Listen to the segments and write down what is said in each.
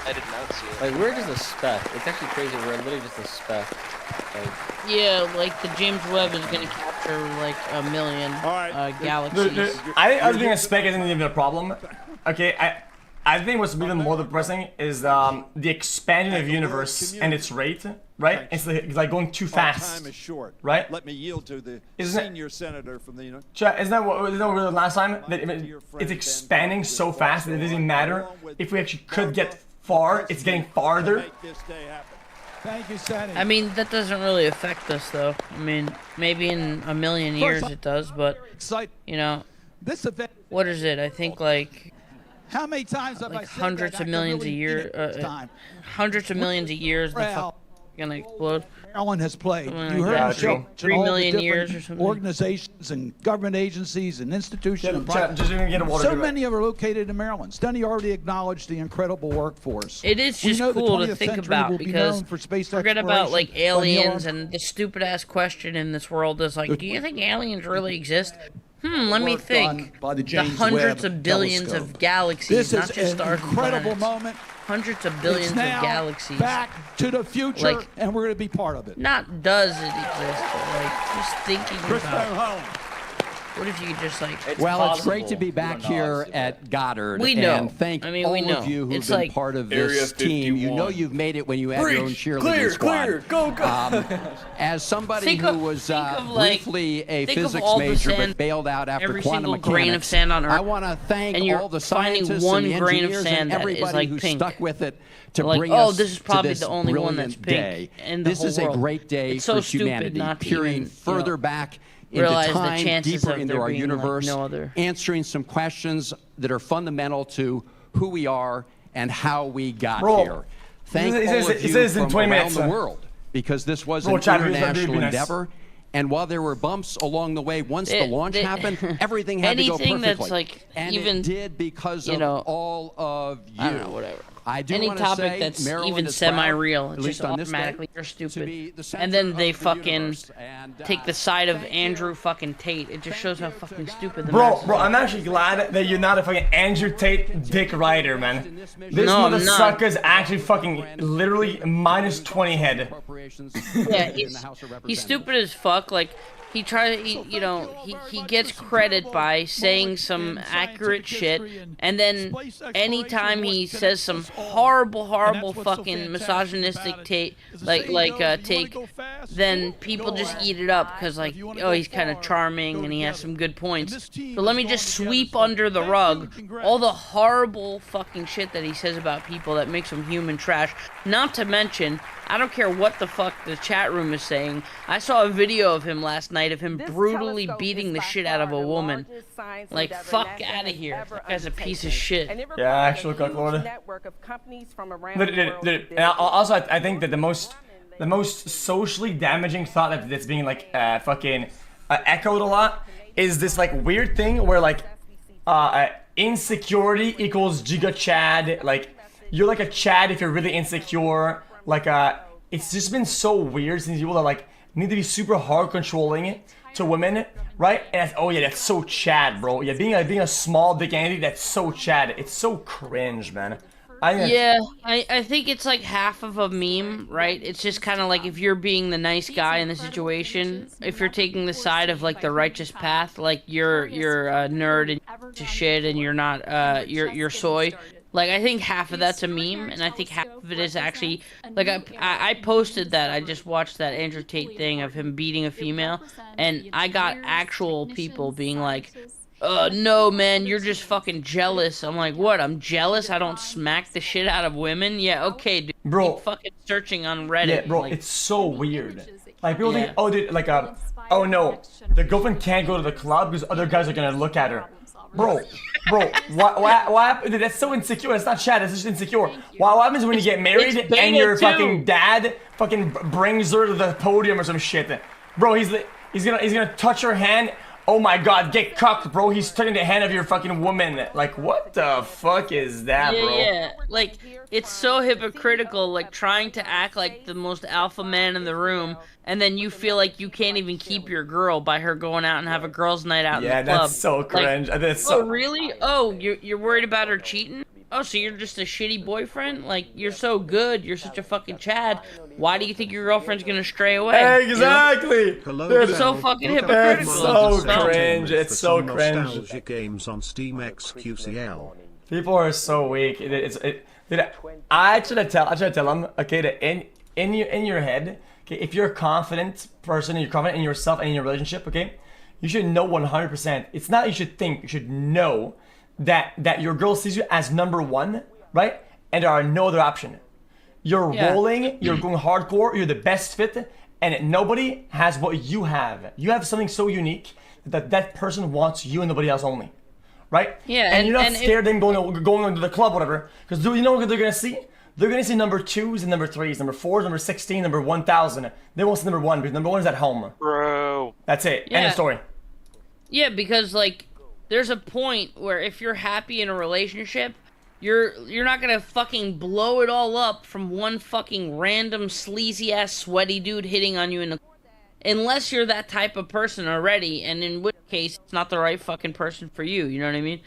I did not see it. Like, we're just a speck. It's actually crazy. We're literally just a speck. Like, yeah, like the James Webb is gonna capture like 1 million galaxies. I think us being a speck isn't even a problem. Okay, I think what's even more depressing is the expansion of the universe and its rate, right? It's like going too fast. Time is short. Right? Let me yield to the Isn't senior senator from the Chat, isn't that what the last time? That it's expanding so fast that it doesn't matter if we actually could get far. It's getting farther. Make this day happen. Thank you, Senator. I mean, that doesn't really affect us, though. I mean, maybe in 1 million years it does, but you know, This event. what is it? I think like How many times have I like said hundreds that? of I millions really a mean year, it this time. hundreds of millions of years. The fuck gonna explode. Maryland has played. Something You like heard that. Michelle, 3 all the million different years or something. organizations and government agencies and institutions. and Chat, just even get a water. so many are located in Maryland. Stunny already acknowledged the incredible workforce. It is We just know the cool to 20th think century about will be because known for space forget about like exploration by Neil aliens Armstrong. and the stupid ass question in this world is like, do you think aliens really exist? Let me Work done think. by the The James hundreds Webb of billions telescope. of galaxies, This not is just an stars and incredible planets. moment. Hundreds of billions It's of now galaxies. back to the future, Like- and we're going to be part of it. Not does it exist, but like just thinking about what if you could just like Well, it's great to be back here at Goddard. We know. And thank I mean, all we know. of you who've It's been like- part of Area this team. You 51. know you've made it when you have your own cheerleading clear, squad. clear, go, go. As somebody Think who of- was think of, like- briefly a think of physics all the major sand- but bailed out after every quantum single mechanics, grain of sand on Earth, I want to thank and you're all the finding scientists one and the grain of engineers sand and that is, everybody like, who pink. stuck with it to Like, bring oh, us this is to probably this the only one that's brilliant pink day. in the This whole is a world. great day It's so for stupid humanity, not to peering even, further back into realize the time, chances deeper of into there our being, like, universe, no other- answering some questions that are fundamental to who we are and how we got Bro, here. Thank it all says- of it you says in from 20 around minutes, the world, because this was Bro, an Chad, here's- international that'd be nice. endeavor. And while there were bumps along the way, once the launch happened, everything had to go anything perfectly. that's, like, and even, it did because you of know, all of you. I don't know, whatever. I do Any wanna topic say that's Maryland even is proud, semi-real, at it's least just on this day, automatically you're to be stupid. the center And then they of the fucking universe. And, take the side of Andrew fucking Tate. It just shows how fucking stupid the Bro, masses bro, are. I'm actually glad that you're not a fucking Andrew Tate dick rider, man. This No, I'm not. motherfucker's actually fucking literally minus 20 head. Yeah, he's stupid as fuck. Like he gets credit by saying some accurate shit, and then anytime he says some horrible fucking misogynistic take, then people just eat it up because like, oh, he's kind of charming and he has some good points. So let me just sweep under the rug all the horrible fucking shit that he says about people that makes him human trash. Not to mention, I don't care what the fuck the chat room is saying. I saw a video of him last night of him brutally beating the shit out of a woman. Like, fuck out of here. That guy's a piece of shit. Yeah, actual cucklord. And also, I think that the most socially damaging thought that's being like fucking echoed a lot is this like weird thing where like insecurity equals giga chad. Like you're like a chad if you're really insecure. Like it's just been so weird since people are like need to be super hard controlling it to women, right? And that's, oh yeah, that's so chad, bro. Yeah, being a small dick entity, that's so chad. It's so cringe, man. I think it's like half of a meme, right? It's just kind of like if you're being the nice guy in the situation, if you're taking the side of like the righteous path, like you're a nerd and to shit and you're not you're soy. Like I think half of that's a meme, and I think half of it is actually like I posted that. I just watched that Andrew Tate thing of him beating a female, and I got actual people being like, no, man, you're just fucking jealous. I'm like, what? I'm jealous? I don't smack the shit out of women? Yeah, okay, dude. Bro. Keep fucking searching on Reddit. Yeah, bro, like, it's so weird. Like, people think, oh, dude, like, oh no, the girlfriend can't go to the club because other guys are gonna look at her. Bro, what happened? Dude, that's so insecure. That's not chat, that's just insecure. What happens when you get married and your fucking dad fucking brings her to the podium or some shit? Bro, he's gonna touch her hand. Oh my god, get cucked, bro. He's touching the hand of your fucking woman. Like, what the fuck is that, bro? Yeah, like, it's so hypocritical, like, trying to act like the most alpha man in the room, and then you feel like you can't even keep your girl by her going out and have a girl's night out in the club. Yeah, that's so cringe. Like, That's so... Oh, really? Oh, you're worried about her cheating? oh, so you're just a shitty boyfriend? Like, you're so good, you're such a fucking Chad. Why do you think your girlfriend's gonna stray away? Exactly. You know? It's so fucking hypocritical. It's so cringe. It's so cringe. Nostalgic games on Steam xQcOW. People are so weak. I try to tell them, okay, that in your head, okay, if you're a confident person, you're confident in yourself and in your relationship, okay, you should know 100%. It's not you should think, you should know that your girl sees you as number one, right? And there are no other option. You're rolling, you're going hardcore, you're the best fit, and nobody has what you have. You have something so unique that person wants you and nobody else only, right? Yeah, and you're not scared of them going into the club, whatever. Because do you know what they're gonna see? They're gonna see number 2s and number 3s, number 4s, number 16, number 1000. They won't see number 1 because number 1 is at home. Bro. That's it. Yeah. End of story. Yeah, because like, there's a point where if you're happy in a relationship, you're not gonna fucking blow it all up from one fucking random sleazy ass sweaty dude hitting on you in the, unless you're that type of person already, and in which case it's not the right fucking person for you. You know what I mean?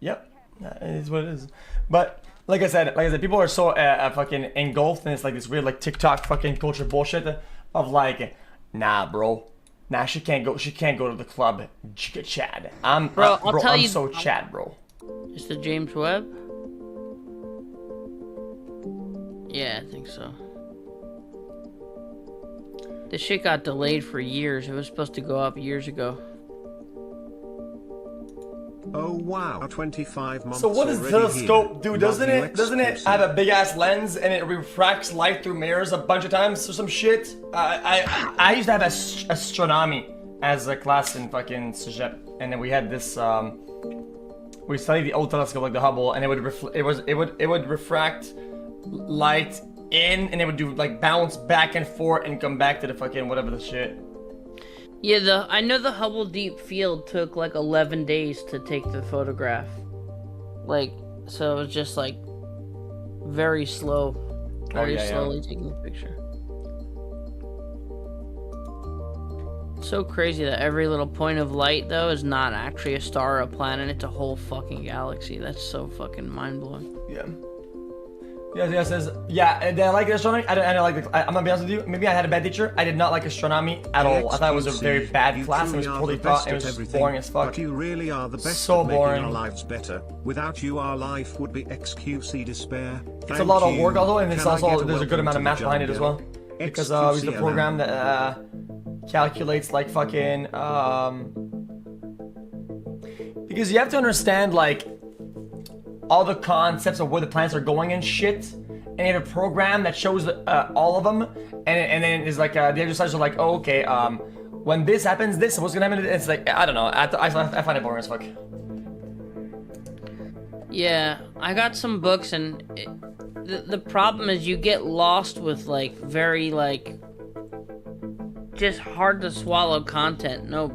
Yep, that is what it is. But like I said, people are so fucking engulfed in this like this weird like TikTok fucking culture bullshit of like, nah, bro. Nah, she can't go to the club. Chad. I'm so Chad, bro. Is the James Webb? Yeah, I think so. This shit got delayed for years. It was supposed to go up years ago. Oh wow, 25 months. So what does the telescope do? Doesn't it have a big ass lens and it refracts light through mirrors a bunch of times or some shit? I used to have Astronomy as a class in fucking Cégep, and then we had this we studied the old telescope like the Hubble, and it would refract light in, and it would do like bounce back and forth and come back to the fucking whatever the shit. Yeah, I know the Hubble Deep Field took like 11 days to take the photograph. Like, so it was just like very slow, very slowly taking the picture. So crazy that every little point of light though is not actually a star or a planet, it's a whole fucking galaxy. That's so fucking mind-blowing. Yeah. Yeah, and I like astronomy. I don't like I'm gonna be honest with you. Maybe I had a bad teacher. I did not like astronomy at all. I thought it was a very bad class. It was poorly taught. It was boring as fuck. But you really are the best so at making boring. our lives better. Without you, our life would be xQc despair. It's a lot of work although, and it's also there's a good amount of math behind it as well. Because we use the program that calculates like fucking because you have to understand like all the concepts of where the planets are going and shit, and you have a program that shows all of them, and then it's like the exercises are like, oh, okay, when this happens, this what's gonna happen. It's like I don't know. I find it boring as fuck. Yeah, I got some books, and the problem is you get lost with like very like just hard to swallow content. No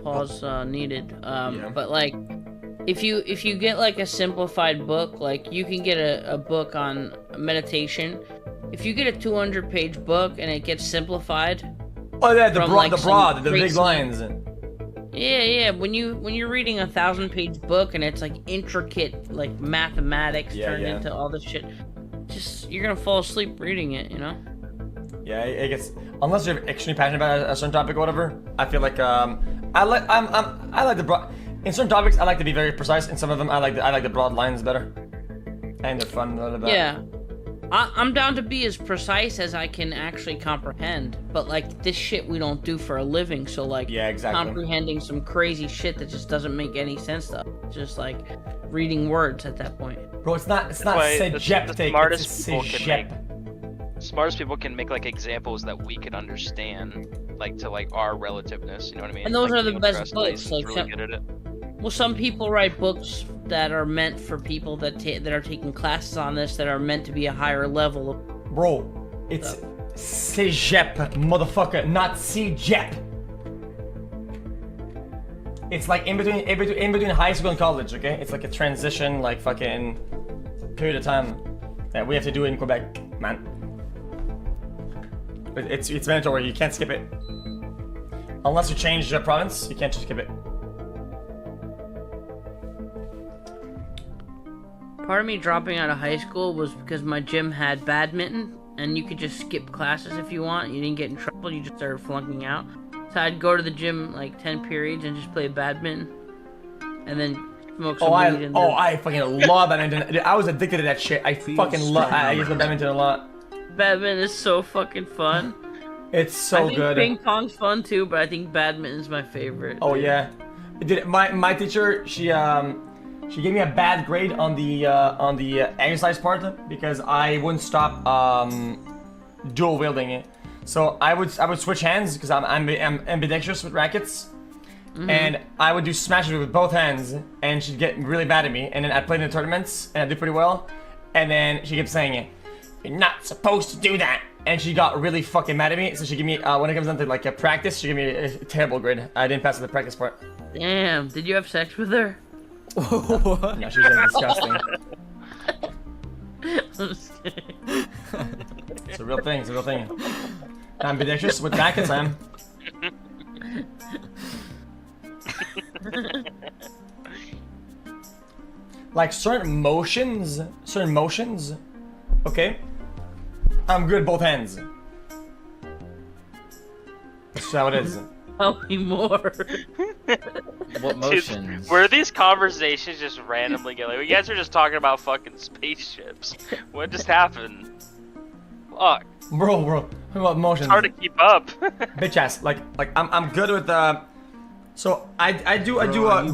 pause needed. But like. If you get like a simplified book, like you can get a book on meditation. If you get a 200-page book and it gets simplified. Oh yeah, the big lines. Yeah. When you're reading a 1,000-page book and it's like intricate like mathematics turned into all this shit, just you're gonna fall asleep reading it, you know. Yeah, it gets unless you're extremely passionate about a certain topic or whatever. I feel like I like the broad. In certain topics, I like to be very precise. In some of them, I like the broad lines better, and they're fun. Yeah, I'm down to be as precise as I can actually comprehend. But like this shit, we don't do for a living. So like, comprehending some crazy shit that just doesn't make any sense to us. Just like reading words at that point. Bro, it's not Cégep. The smartest people can make like examples that we can understand, like to like our relativeness. You know what I mean? And those like, are the best books. Like really good at it. Well, some people write books that are meant for people that are taking classes on this that are meant to be a higher level. Bro, it's Cégep, motherfucker, not Cégep. It's like in between high school and college, okay? It's like a transition, like fucking period of time that we have to do in Quebec, man. It's mandatory. You can't skip it unless you change the province. You can't just skip it. Part of me dropping out of high school was because my gym had badminton, and you could just skip classes if you want. You didn't get in trouble. You just started flunking out. So I'd go to the gym like 10 periods and just play badminton, and then smoke some weed. I fucking love badminton. Dude, I was addicted to that shit. I fucking love. I used to play badminton a lot. Badminton is so fucking fun. It's so good. Ping pong's fun too, but I think badminton's my favorite. Oh yeah, dude. My teacher, she gave me a bad grade on the exercise part because I wouldn't stop dual wielding it. So I would switch hands because I'm ambidextrous with rackets, and I would do smashes with both hands, and she'd get really mad at me. And then I played in the tournaments, and I did pretty well. And then she kept saying, "You're not supposed to do that." And she got really fucking mad at me. So she gave me when it comes down to like a practice, she gave me a terrible grade. I didn't pass the practice part. Damn, did you have sex with her? No, she was disgusting. I'm just kidding. It's a real thing. It's a real thing. Ambidextrous with rackets, I am. Like certain motions, okay? I'm good both hands. That's how it is. Tell me more. What motions? Dude, where these conversations just randomly get like, you guys are just talking about fucking spaceships. What just happened? Fuck. Bro, what about motions? It's hard to keep up. Bitch ass, like I'm good with so I do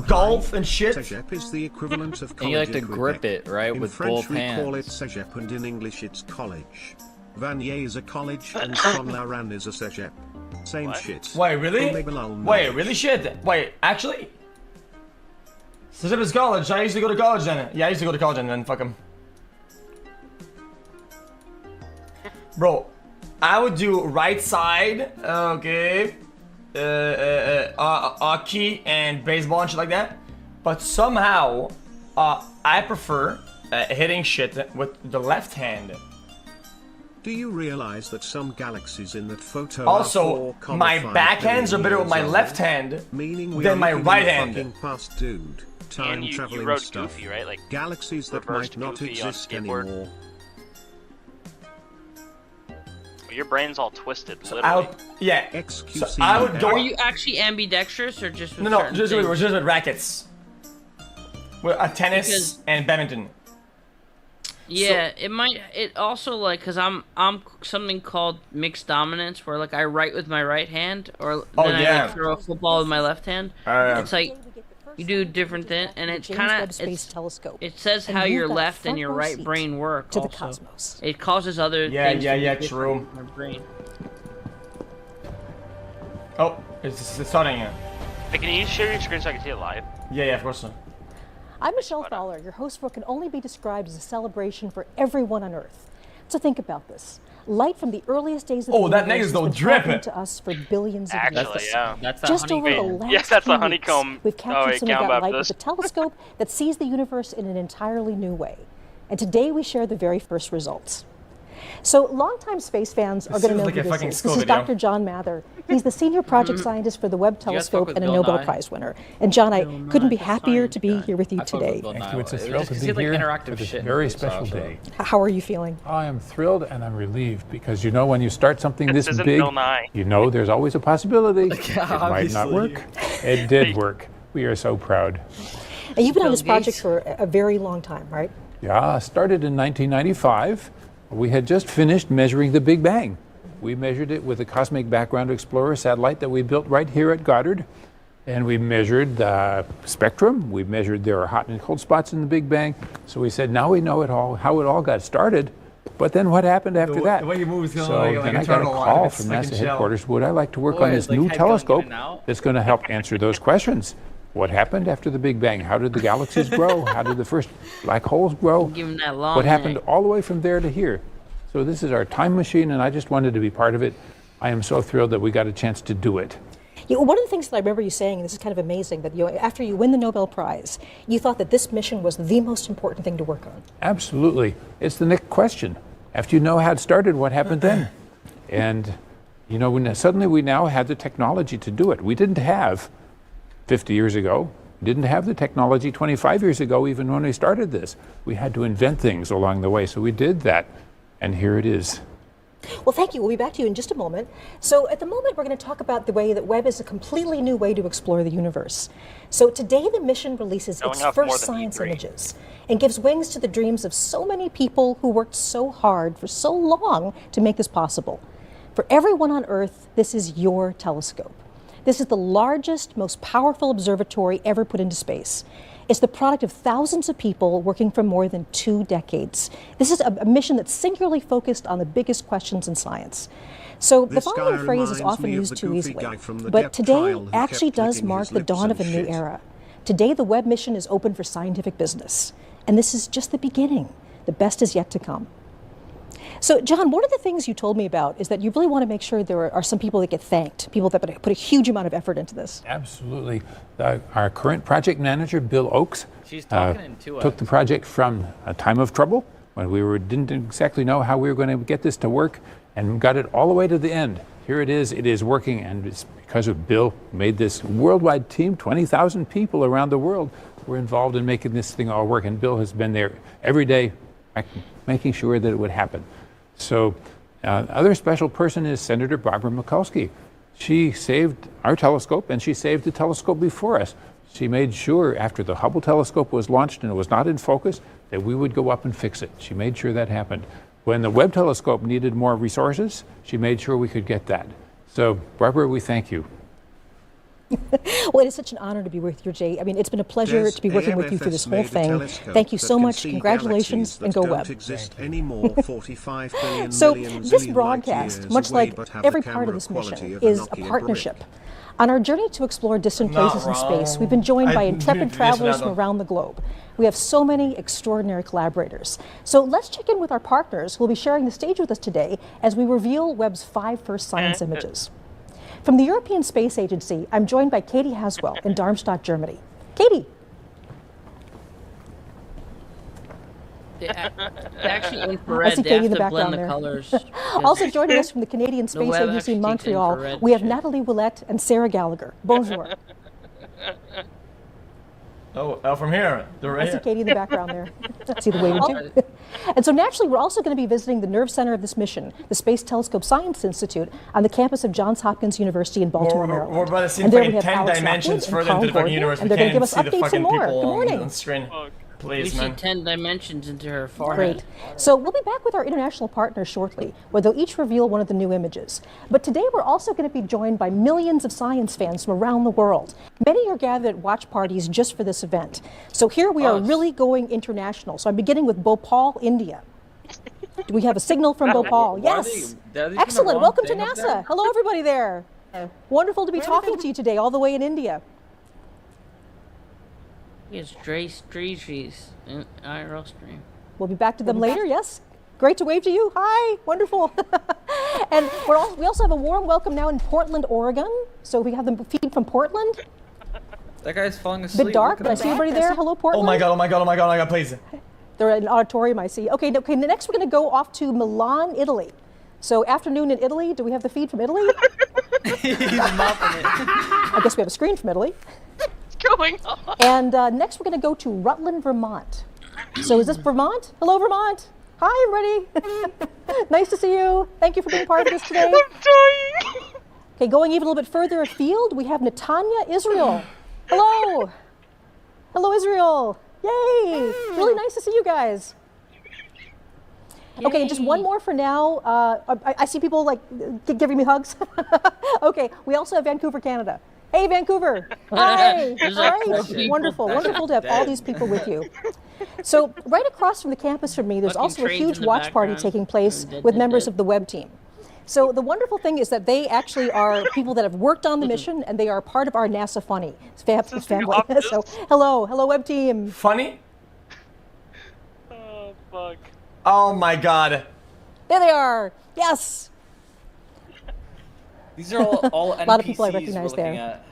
golf and shit. Cégep is the equivalent of And college you like to in grip Quebec. it, right, In with French both we call it hands. cégep and in English it's college. Vanier is a college and Saint-Laurent is a cégep. Same What? shit. Wait, really? Wait, really shit? Wait, actually? Cégep is college. I used to go to college then. Yeah, I used to go to college and then fuck 'em. Bro, I would do right side, okay, hockey and baseball and shit like that. But somehow, I prefer hitting shit with the left hand. Do you realize that some galaxies in that photo Also, are my 4,5 backhands are better with my billion left years hand old, meaning we than are my looking right in hand. fucking past dude. Time And you traveling rode stuff. Goofy, right? Like Galaxies that reversed might not Goofy on exist skateboard. anymore. your brain's all twisted, So literally. xQc. So I would go. Are you actually ambidextrous or just with No, certain just things? with rackets. With tennis Because- and badminton. Yeah, it also like because I'm something called mixed dominance where like I write with my right hand or then I yeah. like throw a football with my left hand. Yeah. It's like you do different things and it's James kind Webb of Space Telescope. it says And how you've your got left and front your row right seat brain work to the also. cosmos. It causes other Yeah, things yeah, to be yeah, different true. in my brain. Oh, it's starting. Hey, can you share your screen so I can see it live? Yeah, of course. I'm Michelle Fowler. Your host for what can only be described as a celebration for everyone on Earth. So think about this. Light from the earliest days of the that universe nigga's has no been drip. happening to us for billions of Actually, years. yeah. That's the Just over the honeycomb. last Yes, that's few the honeycomb. weeks, we've captured wait, some of Count that light Baptist. with a telescope that sees the universe in an entirely new way. And today we share the very first results. So longtime space fans are going to seems know like who a this fucking is. school This is video. Dr. John Mather. He's the senior project scientist for the Webb guys fuck telescope with and a Bill Nobel Nye? Prize winner. And John, I couldn't be Nye, the happier to be science guy. here with you I fuck with today. Bill Nye. Thank you. It's a It thrill just to gives be you, like, here interactive for this shit very and special stuff. day. How are you feeling? I am thrilled and I'm relieved because you know when you start something This this isn't big, Bill Nye. you know there's always a possibility it might not obviously. work. It did work. We are so proud. And you've been on Bill this project Gates. for a very long time, right? Yeah, started in 1995. We had just finished measuring the Big Bang. We measured it with a Cosmic Background Explorer satellite that we built right here at Goddard. And we measured the spectrum. We measured there are hot and cold spots in the Big Bang. So we said, now we know it all, how it all got started. But then what happened after that? The way he moves, So like then a I got a turtle call on from its NASA fucking shell. headquarters. Would I like to work Boy, on this it's like new head going in telescope and out. that's going to help answer those questions? What happened after the Big Bang? How did the galaxies grow? How did the first black holes grow? Give him that long What happened neck. all the way from there to here? So this is our time machine, and I just wanted to be part of it. I am so thrilled that we got a chance to do it. One of the things that I remember you saying, and this is kind of amazing, that after you win the Nobel Prize, you thought that this mission was the most important thing to work on. Absolutely. It's the next question. After you know how it started, what happened then? And, suddenly we now have the technology to do it. We didn't have 50 years ago We didn't have the technology 25 years ago, even when we started this. We had to invent things along the way, so we did that, and here it is. Well, thank you. We'll be back to you in just a moment. So at the moment, we're going to talk about the way that Webb is a completely new way to explore the universe. So today, the mission releases its first science images and gives wings to the dreams of so many people who worked so hard for so long to make this possible. For everyone on Earth, this is your telescope. This is the largest, most powerful observatory ever put into space. It's the product of thousands of people working for more than 2 decades. This is a mission that's singularly focused on the biggest questions in science. So the following phrase is often used too easily, but today actually does mark the dawn of a new era. Today, the Webb mission is open for scientific business, and this is just the beginning. The best is yet to come. So, John, one of the things you told me about is that you really want to make sure there are some people that get thanked, people that put a huge amount of effort into this. Absolutely. Our current project manager, Bill Oakes, took the project from a time of trouble when we didn't exactly know how we were going to get this to work, and got it all the way to the end. Here it is working, and it's because of Bill made this worldwide team. 20,000 people around the world were involved in making this thing all work, and Bill has been there every day making sure that it would happen. So other special person is Senator Barbara Mikulski. She saved our telescope, and she saved the telescope before us. She made sure after the Hubble telescope was launched and it was not in focus that we would go up and fix it. She made sure that happened. When the Webb telescope needed more resources, she made sure we could get that. So Barbara, we thank you. Well, it is such an honor to be with you, Jay. I mean, it's been a pleasure to be working with you through this whole thing. Thank you so much. Congratulations, and go Webb. So this broadcast, much like every part of this mission, is a partnership. On our journey to explore distant places in space, we've been joined by intrepid travelers from around the globe. We have so many extraordinary collaborators. So let's check in with our partners who will be sharing the stage with us today as we reveal Webb's 5 first science images. From the European Space Agency, I'm joined by Katie Haswell in Darmstadt, Germany. Katie. Actually, infrared. I see Katie in the background the there. Colors. Also joining us from the Canadian Space Agency in Montreal, we have Natalie Willette and Sarah Gallagher. Bonjour. Oh, from here. I see Katie in the background there. See the waving too. And so naturally, we're also going to be visiting the nerve center of this mission, the Space Telescope Science Institute, on the campus of Johns Hopkins University in Baltimore, Maryland. We're about to see and there we fucking have 10 Alex dimensions Lockwood further and into the Carl fucking universe. and We they're going to can't give us even see the updates and fucking more. people Good morning. on screen. We Please, see man. 10 dimensions into her forehead. Great. So we'll be back with our international partners shortly, where they'll each reveal one of the new images. But today we're also going to be joined by millions of science fans from around the world. Many are gathered at watch parties just for this event. So here we are really going international. So I'm beginning with Bhopal, India. Do we have a signal from Bhopal? Yes. Excellent. Welcome to NASA. Hello, everybody there. Wonderful to be talking to you today, all the way in India. It's Streeches in IRL stream. We'll be back to them later, yes? Great to wave to you. Hi, wonderful. And we also have a warm welcome now in Portland, Oregon. So we have the feed from Portland. That guy's falling asleep. Bit dark, but I see everybody there. Hello, Portland. Oh my god, please. They're in an auditorium, I see. Okay, next we're going to go off to Milan, Italy. So afternoon in Italy. Do we have the feed from Italy? He's mopping it. I guess we have a screen from Italy. Going on? And next we're going to go to Rutland, Vermont. So is this Vermont? Hello, Vermont. Hi, everybody. Nice to see you. Thank you for being part of this today. I'm dying. Okay, going even a little bit further afield, we have Netanya, Israel. Hello. Hello, Israel. Yay. Really nice to see you guys. Okay, just one more for now. I see people like giving me hugs. Okay, we also have Vancouver, Canada. Hey, Vancouver. Hi. All right. Wonderful. Wonderful to have all these people with you. So right across from the campus from me, there's also a huge watch party taking place with members of the Webb team. So the wonderful thing is that they actually are people that have worked on the mission, and they are part of our NASA Funny family. So hello, Webb team. Funny? Oh, fuck. Oh my god. There they are. Yes. These are all NPCs a lot of people I recognize there. At.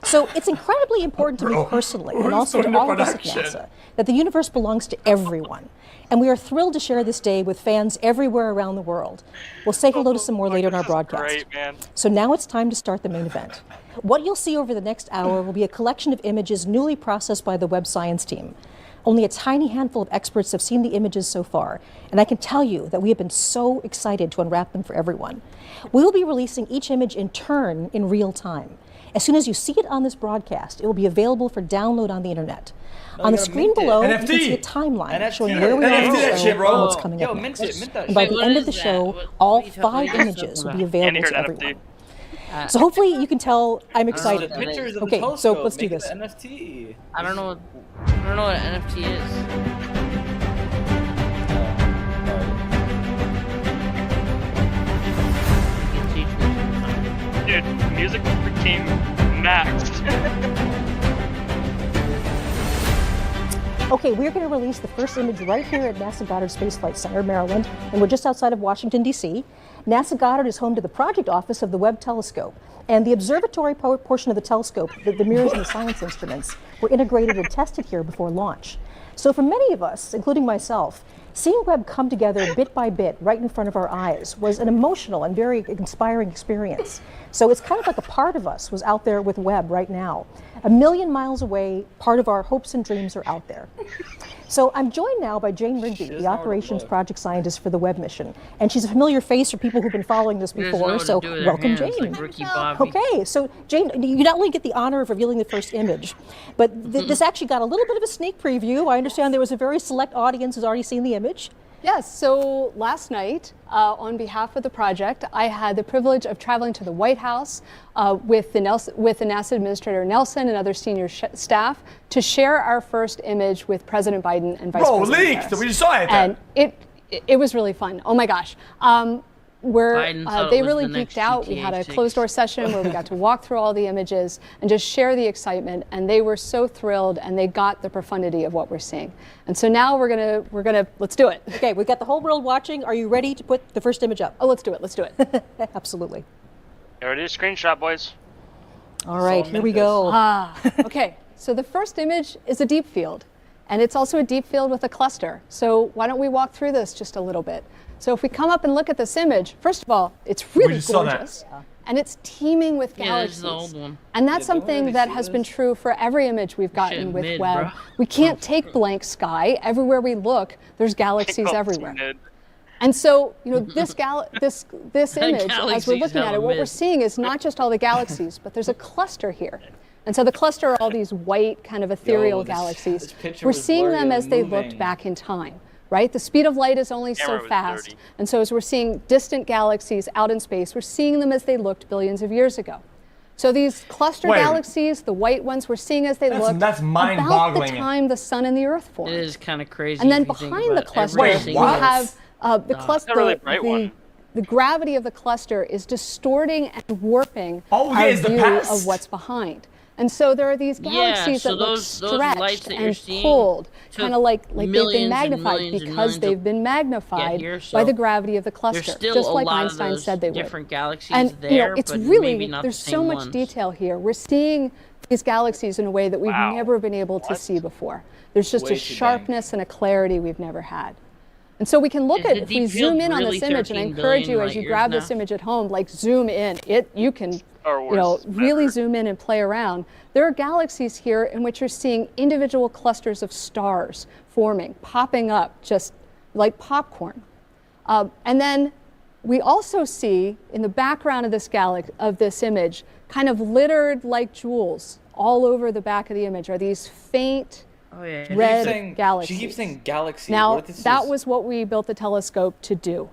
So it's incredibly important to me personally, and also to all of us at NASA, that the universe belongs to everyone. And we are thrilled to share this day with fans everywhere around the world. We'll say hello to some more later in our broadcast. Great, man. So now it's time to start the main event. What you'll see over the next hour will be a collection of images newly processed by the Webb science team. Only a tiny handful of experts have seen the images so far, and I can tell you that we have been so excited to unwrap them for everyone. We will be releasing each image in turn in real time. As soon as you see it on this broadcast, it will be available for download on the internet. On the screen below, you can see a timeline showing where we are in the show and what's coming up next. And by the end of the show, all 5 images will be available to everyone. So hopefully you can tell I'm excited. Okay, so let's do this. NFT. I don't know what NFT is. Dude, music became maxed. Okay, we're going to release the first image right here at NASA Goddard Space Flight Center, Maryland, and we're just outside of Washington, D.C. NASA Goddard is home to the project office of the Webb telescope, and the observatory portion of the telescope, the mirrors and the science instruments, were integrated and tested here before launch. So for many of us, including myself, seeing Webb come together bit by bit right in front of our eyes was an emotional and very inspiring experience. So it's kind of like a part of us was out there with Webb right now. A million miles away, part of our hopes and dreams are out there. So I'm joined now by Jane Rigby, the operations project scientist for the Webb mission. And she's a familiar face for people who've been following this before, so welcome, Jane. Like okay, so Jane, you not only get the honor of revealing the first image, but this actually got a little bit of a sneak preview. I understand there was a very select audience who's already seen the image. Yes, so last night, on behalf of the project, I had the privilege of traveling to the White House with the NASA Administrator Nelson and other senior staff to share our first image with President Biden and Vice President leaked! Harris. We saw it! And it was really fun. Oh my gosh. They really geeked out. We had a closed-door session where we got to walk through all the images and just share the excitement, and they were so thrilled, and they got the profundity of what we're seeing. And so now let's do it. Okay, we've got the whole world watching. Are you ready to put the first image up? Oh, let's do it. Absolutely. Already a screenshot, boys. All right, here we go. Okay, so the first image is a deep field, and it's also a deep field with a cluster. So why don't we walk through this just a little bit? So if we come up and look at this image, first of all, it's really gorgeous. And it's teeming with galaxies. Yeah, this is the old one. And that's something that has been true for every image we've gotten with Webb. We can't take blank sky. Everywhere we look, there's galaxies everywhere. And so, this image, as we're looking at it, what we're seeing is not just all the galaxies, but there's a cluster here. And so the cluster are all these white, kind of ethereal galaxies. We're seeing them as they looked back in time. Right? The speed of light is only so fast. And so as we're seeing distant galaxies out in space, we're seeing them as they looked billions of years ago. So these cluster galaxies, the white ones, we're seeing as they looked that's mind-boggling. about the time the sun and the earth formed. It is kind of crazy. And then behind the cluster, we have the cluster. The gravity of the cluster is distorting and warping our view of what's behind. And so there are these galaxies that look stretched and pulled, kind of like they've been magnified because they've been magnified by the gravity of the cluster, just like Einstein said they would. Different galaxies and there, it's but really, maybe not there's the so same much ones. detail here. We're seeing these galaxies in a way that we've never been able to see before. There's just a sharpness and a clarity we've never had. And so we can look at, if we zoom in on this image, and I encourage you as you grab this image at home, like zoom in, you can really zoom in and play around. There are galaxies here in which you're seeing individual clusters of stars forming, popping up just like popcorn. And then we also see in the background of this image, kind of littered like jewels all over the back of the image are these faint red galaxies. She keeps saying galaxy. Now, that was what we built the telescope to do.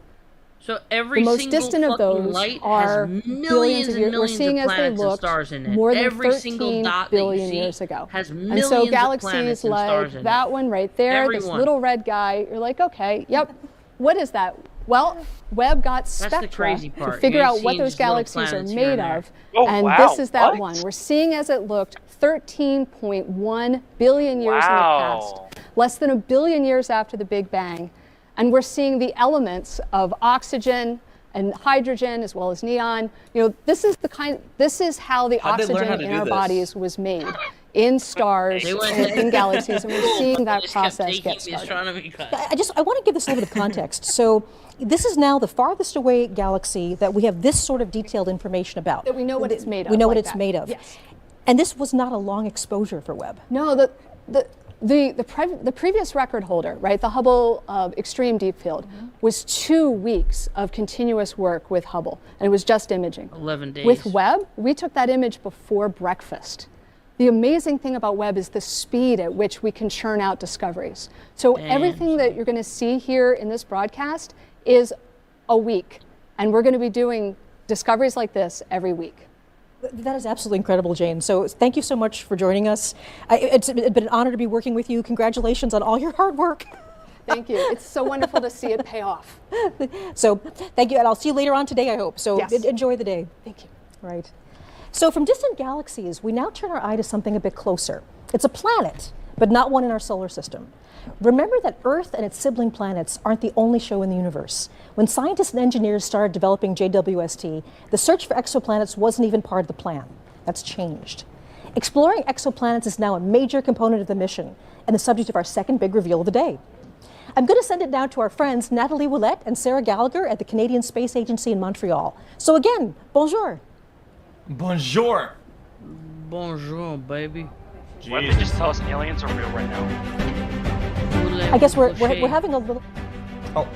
So every the most single distant of those light are has billions of years. We're seeing as they looked more than every 13 billion years ago. Has and so of galaxies like that one right there, this little red guy, you're like, okay, yep. What is that? Well, Webb got spectra to figure out what those galaxies are made of. And this is that one. We're seeing as it looked 13.1 billion years in the past, less than 1 billion years after the Big Bang. And we're seeing the elements of oxygen and hydrogen as well as neon. This is how the oxygen in our bodies was made in stars and in galaxies, and we're seeing that process get started. I want to give this a little bit of context. So this is now the farthest away galaxy that we have this sort of detailed information about. That we know what it's made of. We know what it's made of. Yes. And this was not a long exposure for Webb. No, the previous record holder, right, the Hubble Extreme Deep Field, was 2 weeks of continuous work with Hubble, and it was just imaging. 11 days. With Webb, we took that image before breakfast. The amazing thing about Webb is the speed at which we can churn out discoveries. So everything that you're going to see here in this broadcast is a week, and we're going to be doing discoveries like this every week. That is absolutely incredible, Jane. So thank you so much for joining us. It's been an honor to be working with you. Congratulations on all your hard work. Thank you. It's so wonderful to see it pay off. So thank you, and I'll see you later on today, I hope. So yes. Enjoy the day. Thank you. Right. So from distant galaxies, we now turn our eye to something a bit closer. It's a planet, but not one in our solar system. Remember that Earth and its sibling planets aren't the only show in the universe. When scientists and engineers started developing JWST, the search for exoplanets wasn't even part of the plan. That's changed. Exploring exoplanets is now a major component of the mission and the subject of our second big reveal of the day. I'm going to send it now to our friends Nathalie Ouellette and Sarah Gallagher at the Canadian Space Agency in Montreal. So again, bonjour. Bonjour. Bonjour, baby. Why don't they just tell us aliens are real right now? I guess we're having a little... Oh.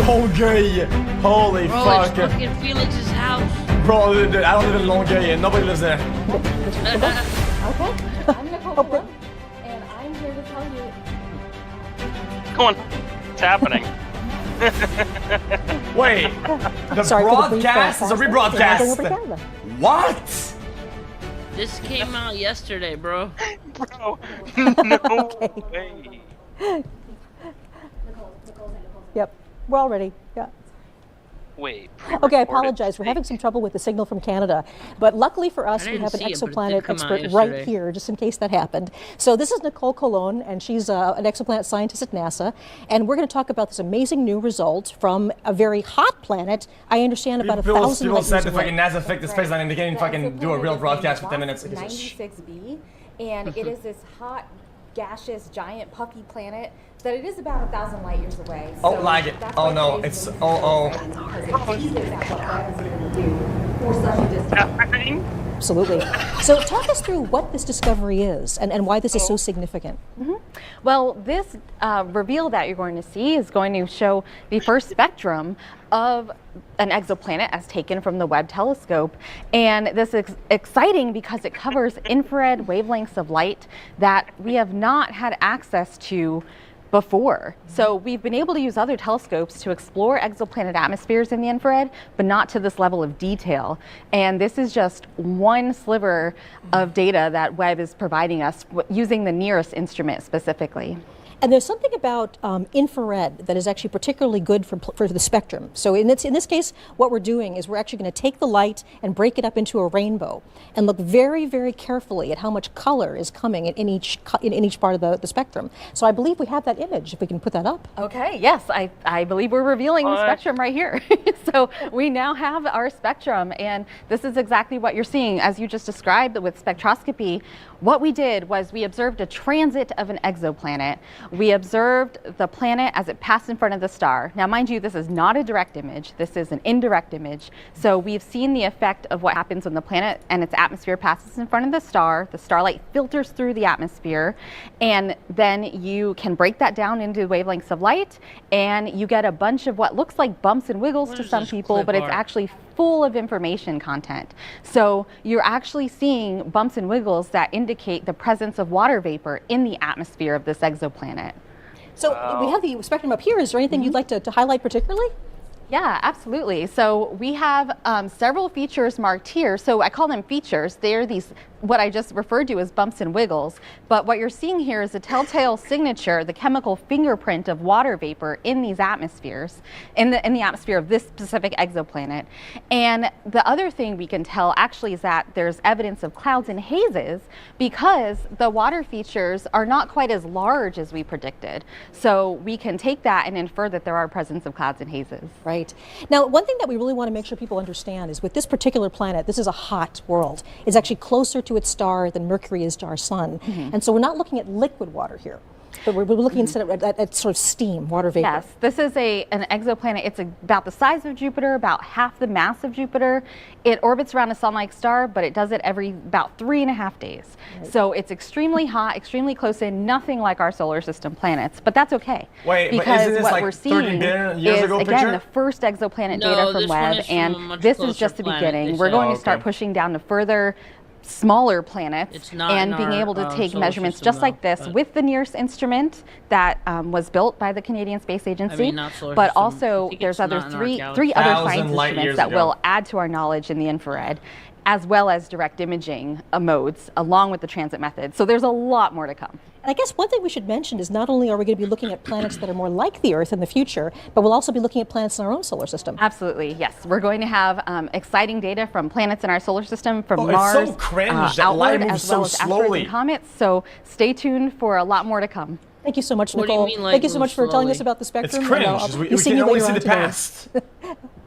Longueuil! Holy Bro, fuck! it's fucking Felix's house. Bro, I don't live in Longueuil and nobody lives there. Okay. I'm Nicole Cole, and I'm here to tell you... Come on. It's happening. Wait, the broadcast is a rebroadcast. What? This came out yesterday, bro. Bro, no way. Yep, we're all ready. Yeah. Wait. Okay, I apologize. We're having some trouble with the signal from Canada, but luckily for us, we have an exoplanet expert right here, just in case that happened. So this is Nicole Colon, and she's an exoplanet scientist at NASA, and we're going to talk about this amazing new result from a very hot planet. I understand about 1,000 light years away. People said the fucking NASA fake the space line, and they can't even fucking do a real broadcast for 10 minutes. 96b, and it is this hot, gaseous, giant, puffy planet that it is about 1,000 light years away. So lag it. Oh no, it's Absolutely. So talk us through what this discovery is and why this is so significant. Well, this reveal that you're going to see is going to show the first spectrum of an exoplanet as taken from the Webb telescope. And this is exciting because it covers infrared wavelengths of light that we have not had access to before. So we've been able to use other telescopes to explore exoplanet atmospheres in the infrared, but not to this level of detail. And this is just one sliver of data that Webb is providing us using the nearest instrument specifically. And there's something about infrared that is actually particularly good for the spectrum. So in this case, what we're doing is we're actually going to take the light and break it up into a rainbow and look very, very carefully at how much color is coming in each part of the spectrum. So I believe we have that image, if we can put that up. Okay, yes, I believe we're revealing the spectrum right here. So we now have our spectrum, and this is exactly what you're seeing. As you just described with spectroscopy, what we did was we observed a transit of an exoplanet. We observed the planet as it passed in front of the star. Now, mind you, this is not a direct image. This is an indirect image. So we've seen the effect of what happens when the planet and its atmosphere passes in front of the star. The starlight filters through the atmosphere, and then you can break that down into wavelengths of light, and you get a bunch of what looks like bumps and wiggles to some people, but it's actually full of information content. So you're actually seeing bumps and wiggles that indicate the presence of water vapor in the atmosphere of this exoplanet. So we have the spectrum up here. Is there anything you'd like to highlight particularly? Yeah, absolutely. So we have several features marked here. So I call them features. They're these, what I just referred to as bumps and wiggles. But what you're seeing here is a telltale signature, the chemical fingerprint of water vapor in these atmospheres, in the atmosphere of this specific exoplanet. And the other thing we can tell actually is that there's evidence of clouds and hazes because the water features are not quite as large as we predicted. So we can take that and infer that there are presence of clouds and hazes. Right. Now, one thing that we really want to make sure people understand is with this particular planet, this is a hot world. It's actually closer to its star than Mercury is to our sun. And so we're not looking at liquid water here, but we're looking instead at sort of steam, water vapor. Yes, this is an exoplanet. It's about the size of Jupiter, about half the mass of Jupiter. It orbits around a sun-like star, but it does it every about 3.5 days. Right. So it's extremely hot, extremely close in, nothing like our solar system planets, but that's okay. Wait, because but isn't this what like we're 30 seeing billion years is, ago again, picture? the first exoplanet No, data from this one Webb, is from a and much this is closer just the planet, beginning. they We're said. going to start pushing down to further smaller planets It's not and in being our, able to take solar measurements system, just though, like this but- with the NIRS instrument that was built by the Canadian Space Agency, not solar but system. I also think there's it's other not in our three galaxy. other 1,000 science light instruments years that ago. will add to our knowledge in the infrared, as well as direct imaging modes along with the transit method. So there's a lot more to come. And I guess one thing we should mention is not only are we going to be looking at planets that are more like the Earth in the future, but we'll also be looking at planets in our own solar system. Absolutely, yes. We're going to have exciting data from planets in our solar system, from It's Mars, so cringe that light outward, moves as well so as asteroids slowly. and comets. So stay tuned for a lot more to come. Thank you so much, What do you Nicole. mean, like, Thank you so move much for telling us slowly? about the spectrum. It's cringe. And, We we'll see can you only later see on the today. past.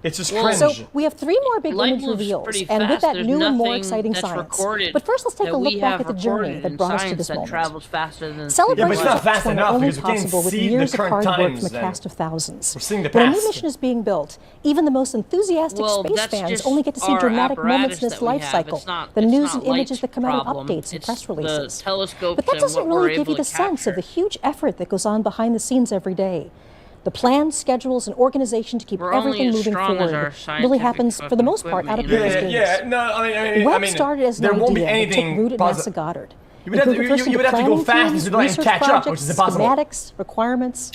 It's just cringe. So we have 3 more big Light image moves reveals, pretty and with fast. that There's new and more nothing exciting that's science. recorded But first, let's take that a we look back have at the journey recorded that in brought us to science this that moment. travels faster than the Celebrations Yeah, but it's not of fast Twin are enough only because we can't possible with see the years of current hard work times from a then. cast of thousands. We're seeing the When a new past. mission is being built, even the most enthusiastic Well, space that's fans just only get to see our dramatic moments apparatus in its that we life have. cycle, It's not- the it's news not and images light's that come out in problem. updates and It's press releases. The telescopes But that and doesn't what we're really give you able the to sense of capture. the huge effort that goes on behind the scenes every day. The plans, schedules, and organization to keep We're only everything as moving strong as forward our really scientific happens, for the fucking most part, out of equipment, people's you know? games. Yeah, no, I Webb mean, started as an there won't be idea that took anything root at positive. NASA Goddard. You would have to- It moved first you would into have to go planning fast teams, so that you can research catch up, which projects, is impossible. schematics, requirements.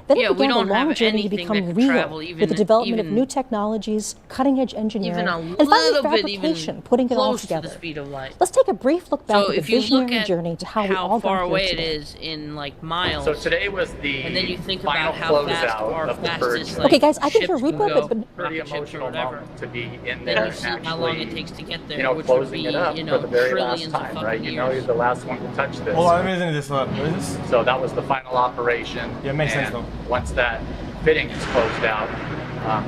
Then Yeah, it we began don't a long have journey to anything become that could real travel with even- the development of even- new technologies, cutting-edge engineering, Even a and finally little bit fabrication, even putting it all close to together. the speed of light. Let's take a brief look back So at the if you look visionary at journey to how we all far got away here it today. is in like miles, So today was the and then you think final about how fast closeout our of the fastest purge. like, Okay, guys, I can ships hear can Rupa, go, but Pretty rocket ships or emotional whatever. moment to be in Then there you see and how long it actually, takes to get there, you know, which would closing be, it up you know, for the very trillions last of time, fucking right? You know, years. you're the last one to touch this. Hold on, let me listen to this. What is this? So that was the final operation. Yeah, it makes sense, and though. Once that fitting is closed out,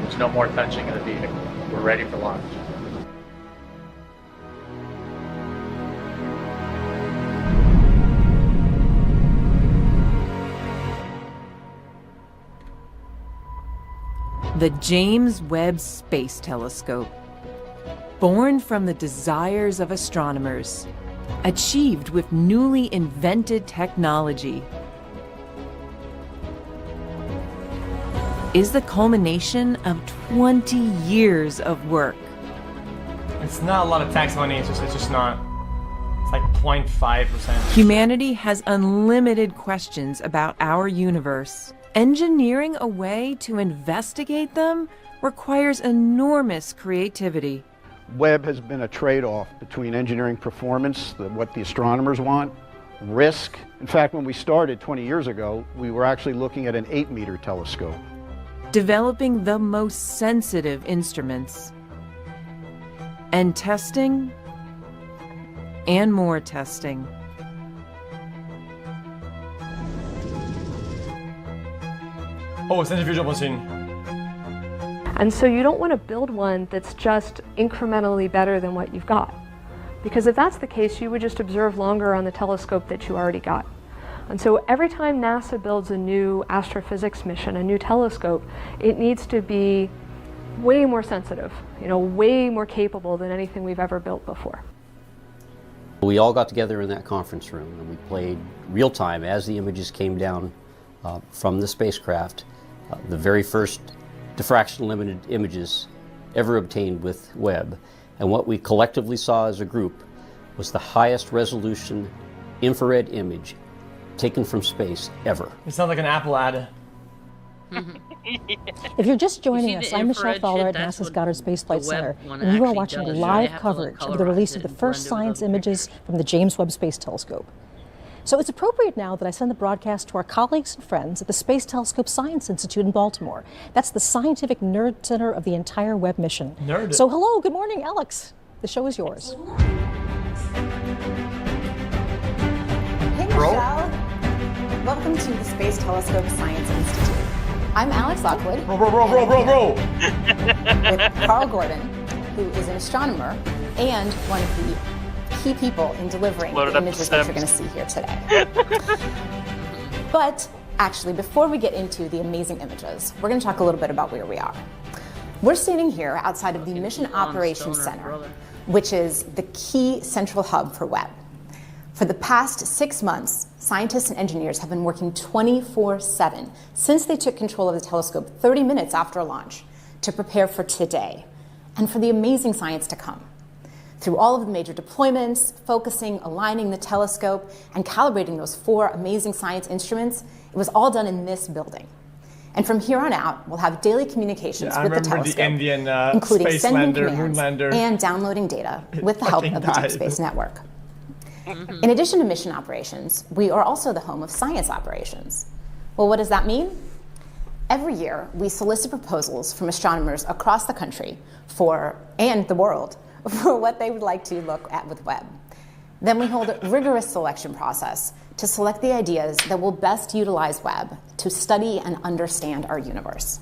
there's no more touching of the vehicle. We're ready for launch. The James Webb Space Telescope. Born from the desires of astronomers, achieved with newly invented technology, is the culmination of 20 years of work. It's not a lot of tax money. It's just not. It's like 0.5%. Humanity has unlimited questions about our universe. Engineering a way to investigate them requires enormous creativity. Webb has been a trade-off between engineering performance, what the astronomers want, risk. In fact, when we started 20 years ago, we were actually looking at an 8-meter telescope. Developing the most sensitive instruments. And testing, and more testing. Oh, centrifugal machine. And so you don't want to build one that's just incrementally better than what you've got. Because if that's the case, you would just observe longer on the telescope that you already got. And so every time NASA builds a new astrophysics mission, a new telescope, it needs to be way more sensitive, way more capable than anything we've ever built before. We all got together in that conference room and we played real time as the images came down from the spacecraft, the very first diffraction limited images ever obtained with Webb. And what we collectively saw as a group was the highest resolution infrared image taken from space ever. It sounds like an Apple ad. If you're just joining You us, see the I'm Michelle infrared Fowler shit? at That's NASA's what Goddard Space Flight the Webb Center, one and you are actually watching does. live You have to, like, coverage of the release colorize of the it and first blend it with science other images from the James Webb Space Telescope. So it's appropriate now that I send the broadcast to our colleagues and friends at the Space Telescope Science Institute in Baltimore. That's the scientific nerd center of the entire Webb mission. Nerd. So hello, good morning, Alex. The show is yours. Hey, Michelle. Welcome to the Space Telescope Science Institute. I'm Alex Lockwood. Bro. With Carl Gordon, who is an astronomer and one of the key people in delivering the images that you're going to see here today. But actually, before we get into the amazing images, we're going to talk a little bit about where we are. We're standing here outside of the Mission Operations Center, which is the key central hub for Webb. For the past 6 months, scientists and engineers have been working 24/7 since they took control of the telescope 30 minutes after launch to prepare for today and for the amazing science to come. Through all of the major deployments, focusing, aligning the telescope, and calibrating those 4 amazing science instruments, it was all done in this building. And from here on out, we'll have daily communications with the telescope, the Indian including space sending lander, commands moonlander. and downloading data with the help of the Deep Space Network. In addition to mission operations, we are also the home of science operations. Well, what does that mean? Every year, we solicit proposals from astronomers across the country and the world for what they would like to look at with Webb. Then we hold a rigorous selection process to select the ideas that will best utilize Webb to study and understand our universe.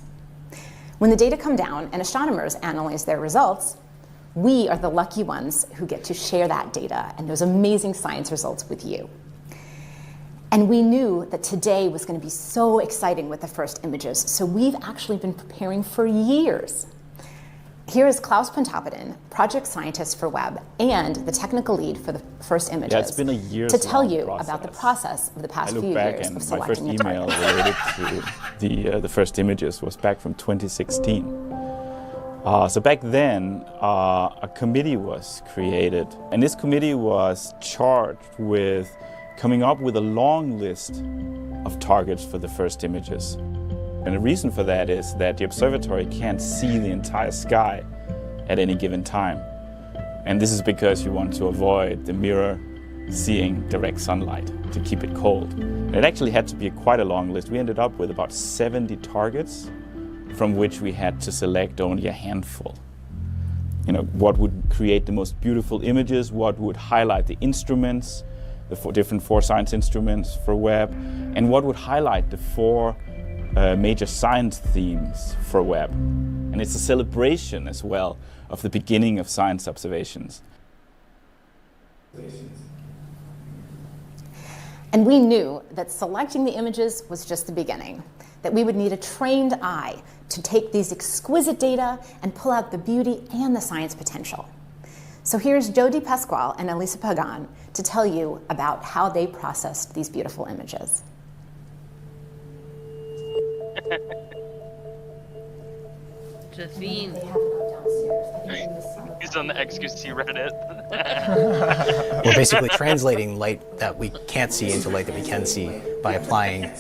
When the data come down and astronomers analyze their results, we are the lucky ones who get to share that data and those amazing science results with you. And we knew that today was going to be so exciting with the first images, so we've actually been preparing for years. Here is Klaus Pontoppidan, project scientist for Webb and the technical lead for the first images, it's been a years to tell you process. about the process of the past few years of my selecting first the email targets. related to the first images was back from 2016. So back then, a committee was created, and this committee was charged with coming up with a long list of targets for the first images. And the reason for that is that the observatory can't see the entire sky at any given time. And this is because you want to avoid the mirror seeing direct sunlight to keep it cold. And it actually had to be quite a long list. We ended up with about 70 targets, from which we had to select only a handful. You know, what would create the most beautiful images, what would highlight the instruments, the different 4 science instruments for Webb, and what would highlight the 4 major science themes for Webb. And it's a celebration as well of the beginning of science observations. And we knew that selecting the images was just the beginning, that we would need a trained eye to take these exquisite data and pull out the beauty and the science potential. So here's Jody Pasquale and Elisa Pagan to tell you about how they processed these beautiful images. Stephan. He's on the xQc Reddit. We're basically translating light that we can't see into light that we can see by applying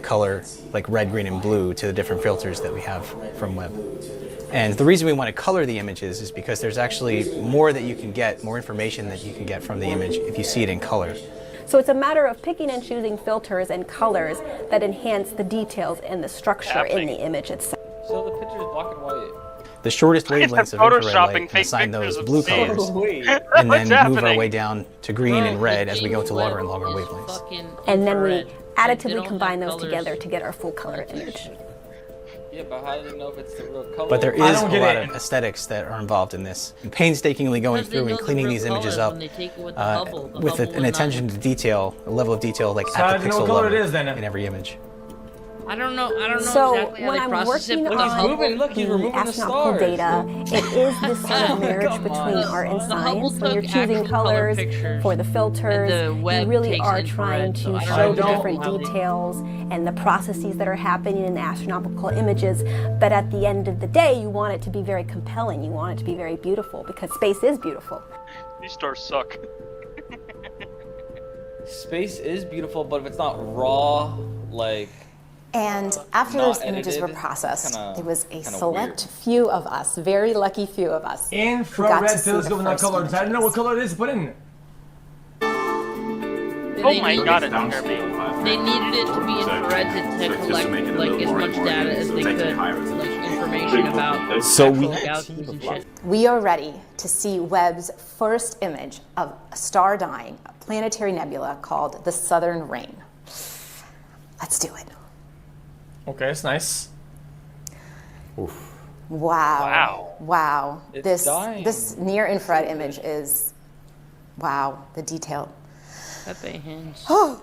color like red, green, and blue to the different filters that we have from Webb. And the reason we want to color the images is because there's actually more that you can get, more information that you can get from the image if you see it in color. So it's a matter of picking and choosing filters and colors that enhance the details and the structure in the image itself. So the picture is black and white. The shortest wavelengths of infrared light and assign those blue colors, and then move our way down to green and red as we go to longer and longer wavelengths. And then we additively combine those together to get our full color image. Yeah, but how do you know if it's the real color? But there is a lot of aesthetics that are involved in this. And painstakingly going through and cleaning these images up with an attention to detail, a level of detail like at the pixel level in every image. I don't know So exactly how when they I'm process it, working but on the astronomical data, it is this sort of marriage between art and science. When you're choosing colors for the filters, you really are trying to show the different details and the processes that are happening in the astronomical images. But at the end of the day, you want it to be very compelling. You want it to be very beautiful because space is beautiful. These stars suck. Space is beautiful, but if it's not raw, like And after those images were processed, there was a select few of us, very lucky few of us, infrared telescope, not colors. I don't know what color it is, put in. Oh my god, it's scared me. They needed it to be infrared to collect like as much data as they could, like information about galaxies and shit. We are ready to see Webb's first image of a star dying, a planetary nebula called the Southern Ring. Let's do it. Okay, it's nice. Oof. Wow. Wow. This near infrared image is, wow, the detail. Pepe hands. Oh.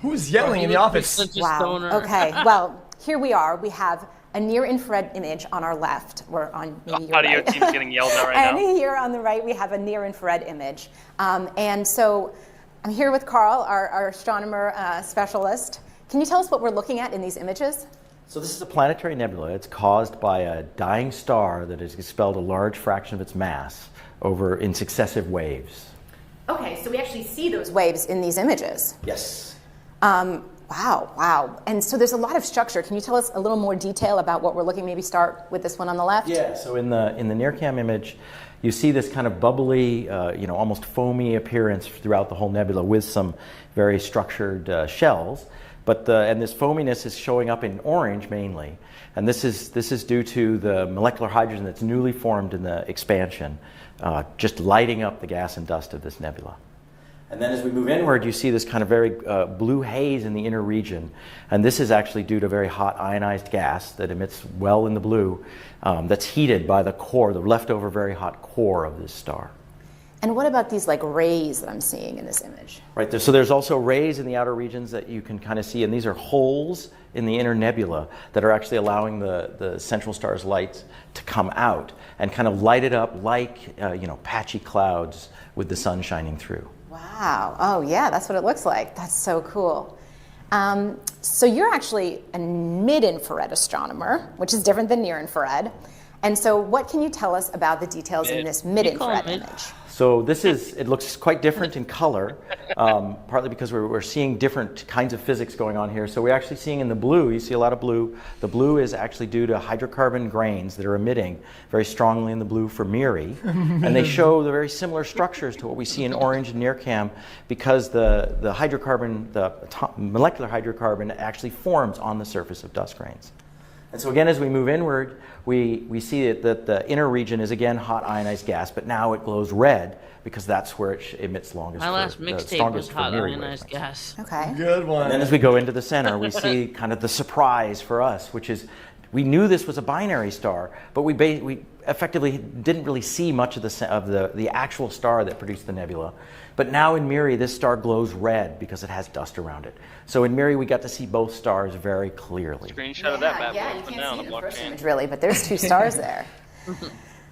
Who's yelling in the office? Wow. Okay, well, here we are. We have a near-infrared image on our left. We're on maybe your audio right. team's getting yelled at right now. And here on the right, we have a near-infrared image. And so I'm here with Carl, our astronomer specialist. Can you tell us what we're looking at in these images? So this is a planetary nebula. It's caused by a dying star that has expelled a large fraction of its mass over in successive waves. Okay, so we actually see those waves in these images. Yes. Wow. And so there's a lot of structure. Can you tell us a little more detail about what we're looking? Maybe start with this one on the left. Yeah. So in the NIRCam image, you see this kind of bubbly, almost foamy appearance throughout the whole nebula with some very structured shells. And this foaminess is showing up in orange mainly, and this is due to the molecular hydrogen that's newly formed in the expansion, just lighting up the gas and dust of this nebula. And then as we move inward, you see this kind of very blue haze in the inner region, and this is actually due to very hot ionized gas that emits well in the blue, that's heated by the core, the leftover very hot core of this star. And what about these like rays that I'm seeing in this image? Right, so there's also rays in the outer regions that you can kind of see, and these are holes in the inner nebula that are actually allowing the central star's light to come out and kind of light it up like, patchy clouds with the sun shining through. Wow, oh yeah, that's what it looks like. That's so cool. So you're actually a mid-infrared astronomer, which is different than near-infrared. And so what can you tell us about the details in this mid-infrared image? So it looks quite different in color, partly because we're seeing different kinds of physics going on here. So we're actually seeing in the blue, you see a lot of blue. The blue is actually due to hydrocarbon grains that are emitting very strongly in the blue for MIRI. And they show the very similar structures to what we see in orange and NIRCam because the molecular hydrocarbon actually forms on the surface of dust grains. And so again, as we move inward, we see that the inner region is again hot ionized gas, but now it glows red because that's where it emits longest. My last mixtape was hot ionized gas. Okay. Good one. And then as we go into the center, we see kind of the surprise for us, which is we knew this was a binary star, but we effectively didn't really see much of the actual star that produced the nebula. But now in MIRI, this star glows red because it has dust around it. So in MIRI, we got to see both stars very clearly. Screenshot of that bad Yeah, boy. you Put can't down see on the the first blockchain. image really, but there's two stars there.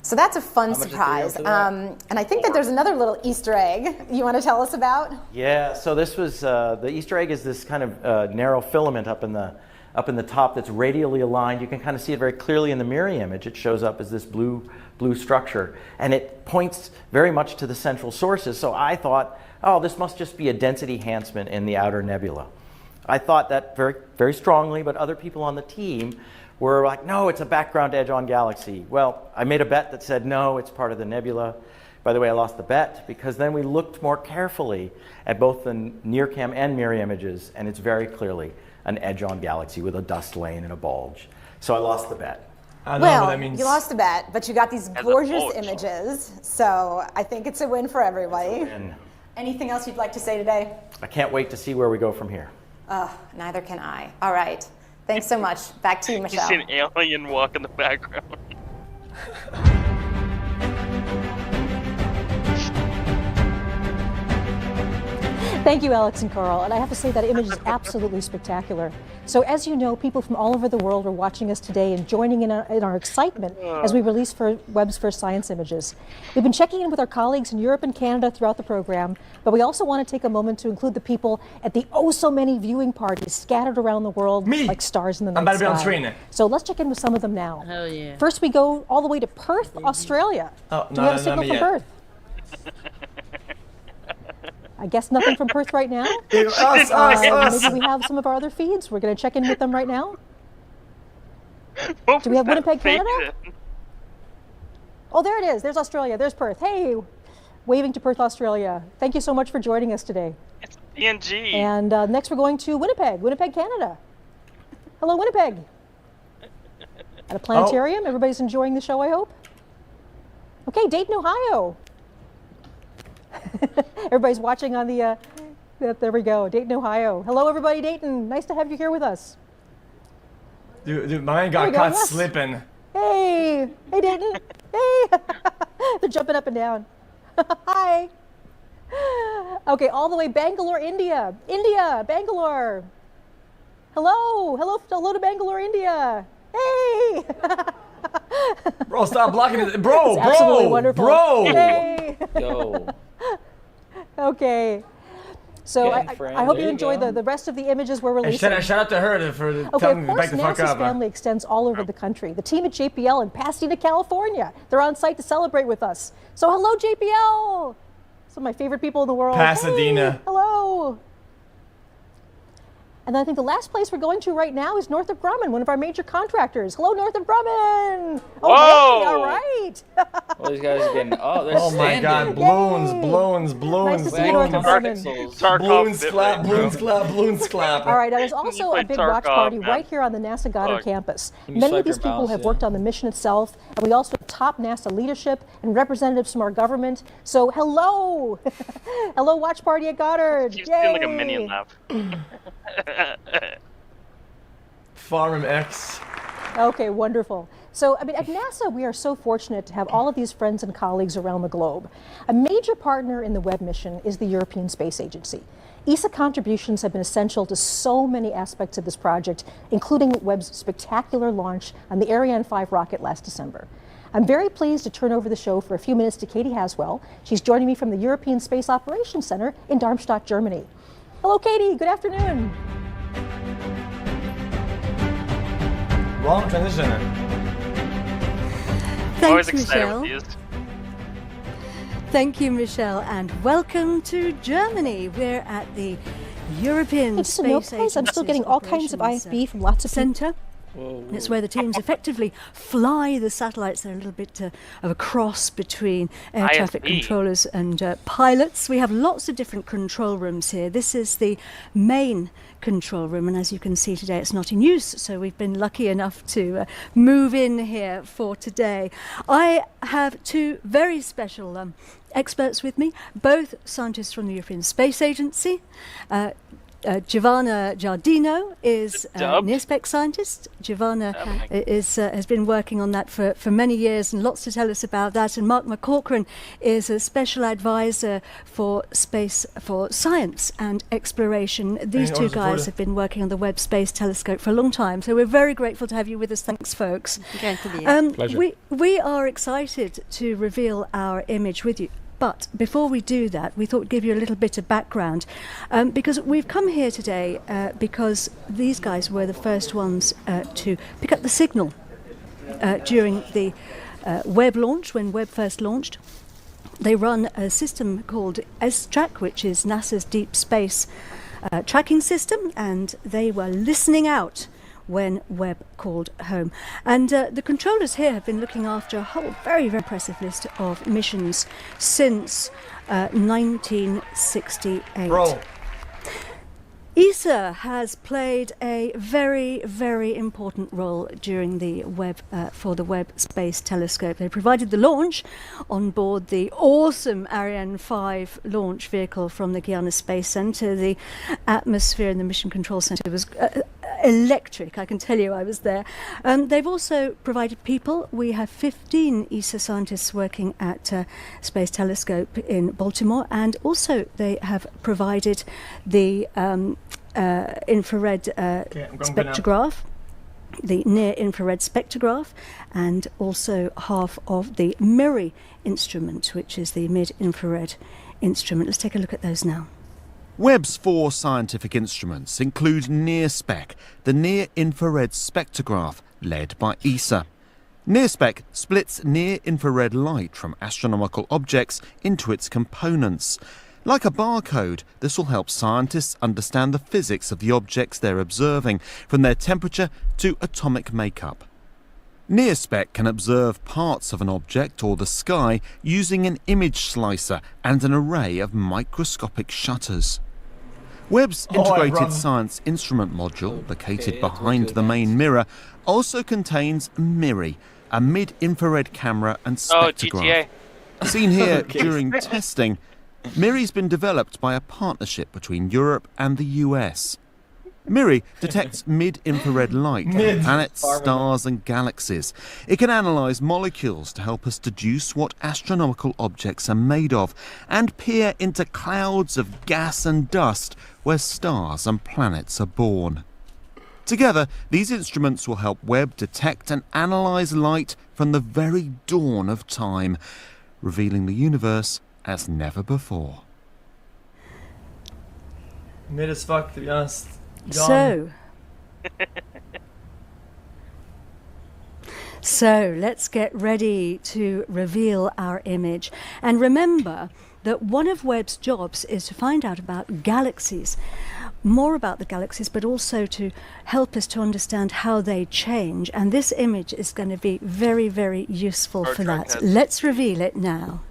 So that's a fun much is the surprise. deal to that? And I think that there's another little Easter egg you want to tell us about? Yeah, so this was, the Easter egg is this kind of narrow filament up in the top that's radially aligned. You can kind of see it very clearly in the MIRI image. It shows up as this blue structure, and it points very much to the central sources. So I thought, oh, this must just be a density enhancement in the outer nebula. I thought that very, very strongly, but other people on the team were like, no, it's a background edge on galaxy. Well, I made a bet that said, no, it's part of the nebula. By the way, I lost the bet because then we looked more carefully at both the NIRCam and MIRI images, and it's very clearly an edge on galaxy with a dust lane and a bulge. So I lost the bet. I don't know what that means. You lost the bet, but you got these gorgeous images, so I think it's a win for everybody. Anything else you'd like to say today? I can't wait to see where we go from here. Neither can I. All right. Thanks so much. Back to you, Michelle. You see an alien walk in the background. Thank you, Alex and Carl. And I have to say that image is absolutely spectacular. So as you know, people from all over the world are watching us today and joining in our excitement as we release Webb's first science images. We've been checking in with our colleagues in Europe and Canada throughout the program, but we also want to take a moment to include the people at the so many viewing parties scattered around the world like stars in the night I'm about to be on sky. screen. So let's check in with some of them now. Hell yeah. First, we go all the way to Perth, Australia. Oh, Do we have a signal from Perth? I guess nothing from Perth right now. Maybe we have some of our other feeds. We're going to check in with them right now. Do we have Winnipeg, Canada? Oh, there it is. There's Australia. There's Perth. Hey, waving to Perth, Australia. Thank you so much for joining us today. It's PNG. And next we're going to Winnipeg, Canada. Hello, Winnipeg. At a planetarium. Everybody's enjoying the show, I hope. Okay, Dayton, Ohio. Everybody's watching on the, there we go, Dayton, Ohio. Hello, everybody, Dayton. Nice to have you here with us. Dude, my man got caught slipping. Hey, hey, Dayton. Hey. They're jumping up and down. Hi. Okay, all the way Bangalore, India. Bangalore. Hello to Bangalore, India. Hey. Bro, stop blocking it. Bro, it's absolutely wonderful. Bro. Hey. Yo. Okay. So I hope you enjoy the rest of the images we're releasing. Shout out to her for telling me to back the fuck up. NASA's family extends all over the country. The team at JPL in Pasadena, California. They're on site to celebrate with us. So hello, JPL. Some of my favorite people in the world. Pasadena. Hey, hello. And then I think the last place we're going to right now is Northrop Grumman, one of our major contractors. Hello, Northrop Grumman. Whoa. Hey, all right. Well, these guys are getting, they're oh my God, balloons. Nice to see you, Northrop Grumman. Balloons clap. All right, now there's also a big watch party right here on the NASA Goddard campus. Many of these people have worked on the mission itself, and we also have top NASA leadership and representatives from our government. So hello. Hello, watch party at Goddard. She's doing like a minion lap. Farm X. Okay, wonderful. So, I mean, at NASA, we are so fortunate to have all of these friends and colleagues around the globe. A major partner in the Webb mission is the European Space Agency. ESA contributions have been essential to so many aspects of this project, including Webb's spectacular launch on the Ariane 5 rocket last December. I'm very pleased to turn over the show for a few minutes to Katie Haswell. She's joining me from the European Space Operations Center in Darmstadt, Germany. Hello, Katie. Good afternoon. Wrong transition. Thanks, Michelle. Thank you, Michelle, and welcome to Germany. We're at the European Space Agency. I'm still getting all kinds of ISB from lots of center. It's where the teams effectively fly the satellites. They're a little bit of a cross between air traffic controllers and pilots. We have lots of different control rooms here. This is the main control room, and as you can see today, it's not in use, so we've been lucky enough to move in here for today. I have two very special experts with me, both scientists from the European Space Agency. Giovanna Giardino is a near-spec scientist. Giovanna has been working on that for many years and lots to tell us about that. And Mark McCaughrean is a special advisor for space, for science and exploration. These two guys have been working on the Webb Space Telescope for a long time. So we're very grateful to have you with us. Thanks, folks. Pleasure. We are excited to reveal our image with you. But before we do that, we thought we'd give you a little bit of background, because we've come here today because these guys were the first ones to pick up the signal during the Webb launch, when Webb first launched. They run a system called S-Track, which is NASA's deep space tracking system, and they were listening out when Webb called home. And the controllers here have been looking after a whole very, very impressive list of missions since 1968. Bro. ESA has played a very, very important role during the Webb for the Webb Space Telescope. They provided the launch on board the awesome Ariane 5 launch vehicle from the Guiana Space Center. The atmosphere in the Mission Control Center was electric, I can tell you. I was there. They've also provided people. We have 15 ESA scientists working at Space Telescope in Baltimore, and also they have provided the infrared spectrograph, the near-infrared spectrograph, and also half of the MIRI instrument, which is the mid-infrared instrument. Let's take a look at those now. Webb's 4 scientific instruments include NIRSPEC, the near-infrared spectrograph, led by ESA. NIRSPEC splits near-infrared light from astronomical objects into its components. Like a barcode, this will help scientists understand the physics of the objects they're observing, from their temperature to atomic makeup. NearSpec can observe parts of an object or the sky using an image slicer and an array of microscopic shutters. Webb's integrated science instrument module, located behind the main mirror, also contains MIRI, a mid-infrared camera and spectrograph. Seen here during testing, MIRI's been developed by a partnership between Europe and the US. MIRI detects mid-infrared light from planets, stars and galaxies. It can analyse molecules to help us deduce what astronomical objects are made of and peer into clouds of gas and dust where stars and planets are born. Together, these instruments will help Webb detect and analyse light from the very dawn of time, revealing the universe as never before. Mid as fuck, to be honest. So let's get ready to reveal our image. And remember that one of Webb's jobs is to find out about galaxies, more about the galaxies, but also to help us to understand how they change. And this image is going to be very, very useful for that. Let's reveal it now.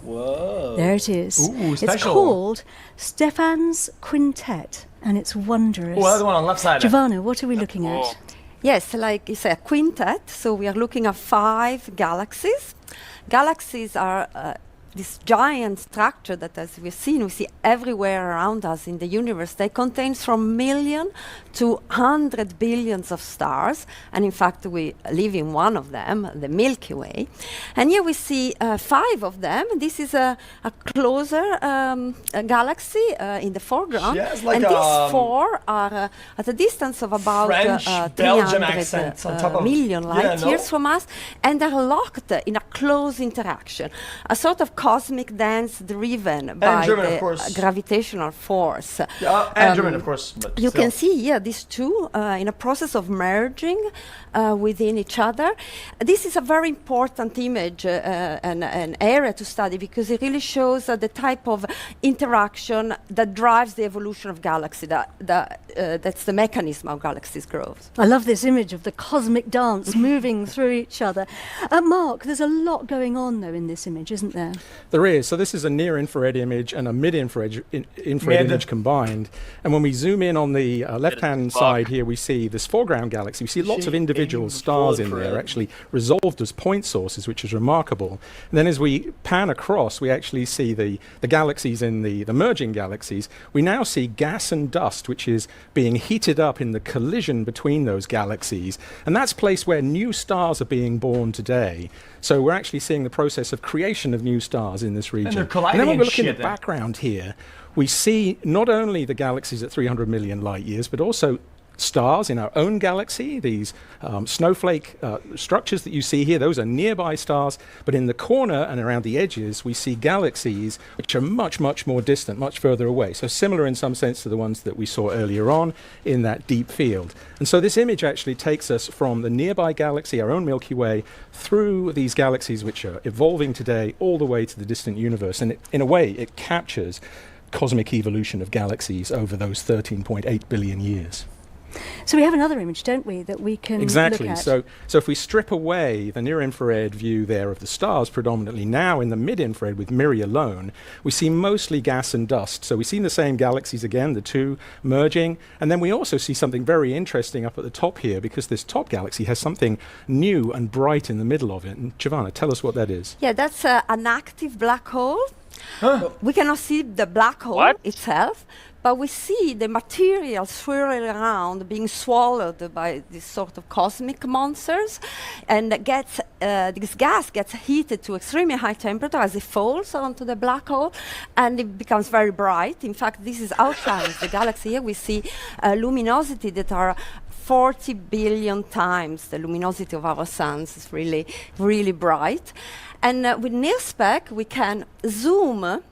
Whoa. There it is. Ooh, it's special. called Stephan's Quintet, and it's wondrous. Oh, that's the one on the left side. Giovanna, what are we looking at? Yes, like it's a quintet, so we are looking at 5 galaxies. Galaxies are this giant structure that, as we see everywhere around us in the universe. They contain from million to 100 billions of stars, and in fact we live in one of them, the Milky Way. And here we see 5 of them. This is a closer galaxy in the foreground, like and these 4 are at a distance of about French, Belgian accents on top of million light years from us, and they're locked in a close interaction, a sort of cosmic dance driven by the gravitational force. And German, of course. But you still. can see here these two in a process of merging within each other. This is a very important image and an area to study because it really shows the type of interaction that drives the evolution of galaxies. That's the mechanism of galaxies' growth. I love this image of the cosmic dance moving through each other. Mark, there's a lot going on though in this image, isn't there? There is. So this is a near-infrared image and a mid-infrared image combined. And when we zoom in on the left-hand side here, we see this foreground galaxy. We see lots of individual stars in there, actually resolved as point sources, which is remarkable. And then as we pan across, we actually see the galaxies in the merging galaxies. We now see gas and dust, which is being heated up in the collision between those galaxies. And that's a place where new stars are being born today. So we're actually seeing the process of creation of new stars in this region. And they're colliding then when we and look in the shit, background here, we see not only the galaxies at 300 million light years, but also stars in our own galaxy. These snowflake structures that you see here, those are nearby stars, but in the corner and around the edges we see galaxies which are much, much more distant, much further away. So similar in some sense to the ones that we saw earlier on in that deep field. And so this image actually takes us from the nearby galaxy, our own Milky Way, through these galaxies which are evolving today all the way to the distant universe. And in a way it captures cosmic evolution of galaxies over those 13.8 billion years. So we have another image, don't we, that we can look at? So if we strip away the near-infrared view there of the stars predominantly, now in the mid-infrared with MIRI alone, we see mostly gas and dust. So we see the same galaxies again, the two merging, and then we also see something very interesting up at the top here because this top galaxy has something new and bright in the middle of it. And Giovanna, tell us what that is. Yeah, that's an active black hole. We cannot see the black hole itself, but we see the material swirling around, being swallowed by these sort of cosmic monsters, and this gas gets heated to extremely high temperature as it falls onto the black hole, and it becomes very bright. In fact, this is outshines the galaxy. Here we see luminosity that are 40 billion times the luminosity of our suns. It's really, really bright. And with NearSpec, we can zoom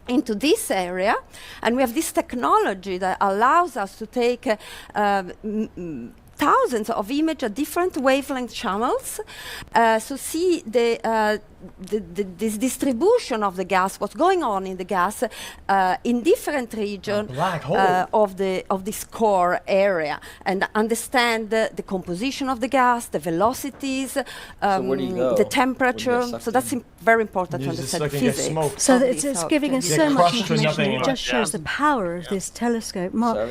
into this area, and we have this technology that allows us to take thousands of images at different wavelength channels, so see the this distribution of the gas, what's going on in the gas in different regions of this core area, and understand the composition of the gas, the velocities, the temperature. So that's very important to understand physics. So it's giving us so much information. It just shows the power of this telescope. Mark,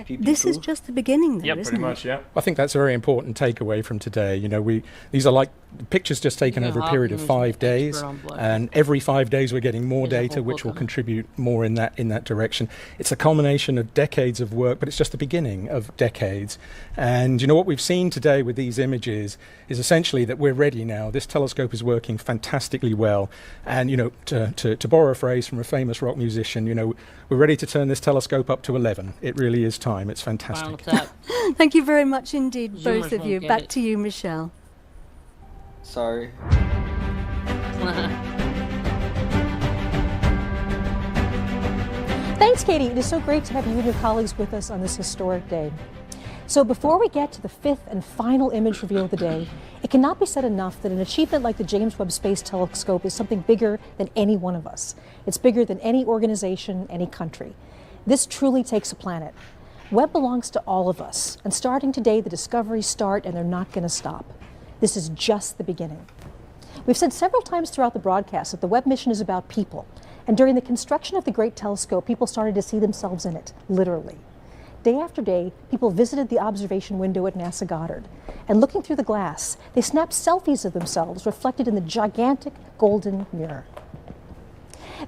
this is just the beginning, though, isn't it? I think that's a very important takeaway from today. You know, these are like pictures just taken over a period of 5 days, and every 5 days we're getting more data, which will contribute more in that direction. It's a culmination of decades of work, but it's just the beginning of decades. And you know what we've seen today with these images is essentially that we're ready now. This telescope is working fantastically well, and you know, to borrow a phrase from a famous rock musician, you know, we're ready to turn this telescope up to 11. It really is time. It's fantastic. Thank you very much indeed, both of you. Back to you, Michelle. Sorry. Thanks, Katie. It is so great to have you and your colleagues with us on this historic day. So before we get to the fifth and final image reveal of the day, it cannot be said enough that an achievement like the James Webb Space Telescope is something bigger than any one of us. It's bigger than any organization, any country. This truly takes a planet. Webb belongs to all of us, and starting today, the discoveries start and they're not going to stop. This is just the beginning. We've said several times throughout the broadcast that the Webb mission is about people, and during the construction of the Great Telescope, people started to see themselves in it, literally. Day after day, people visited the observation window at NASA Goddard, and looking through the glass, they snapped selfies of themselves reflected in the gigantic golden mirror.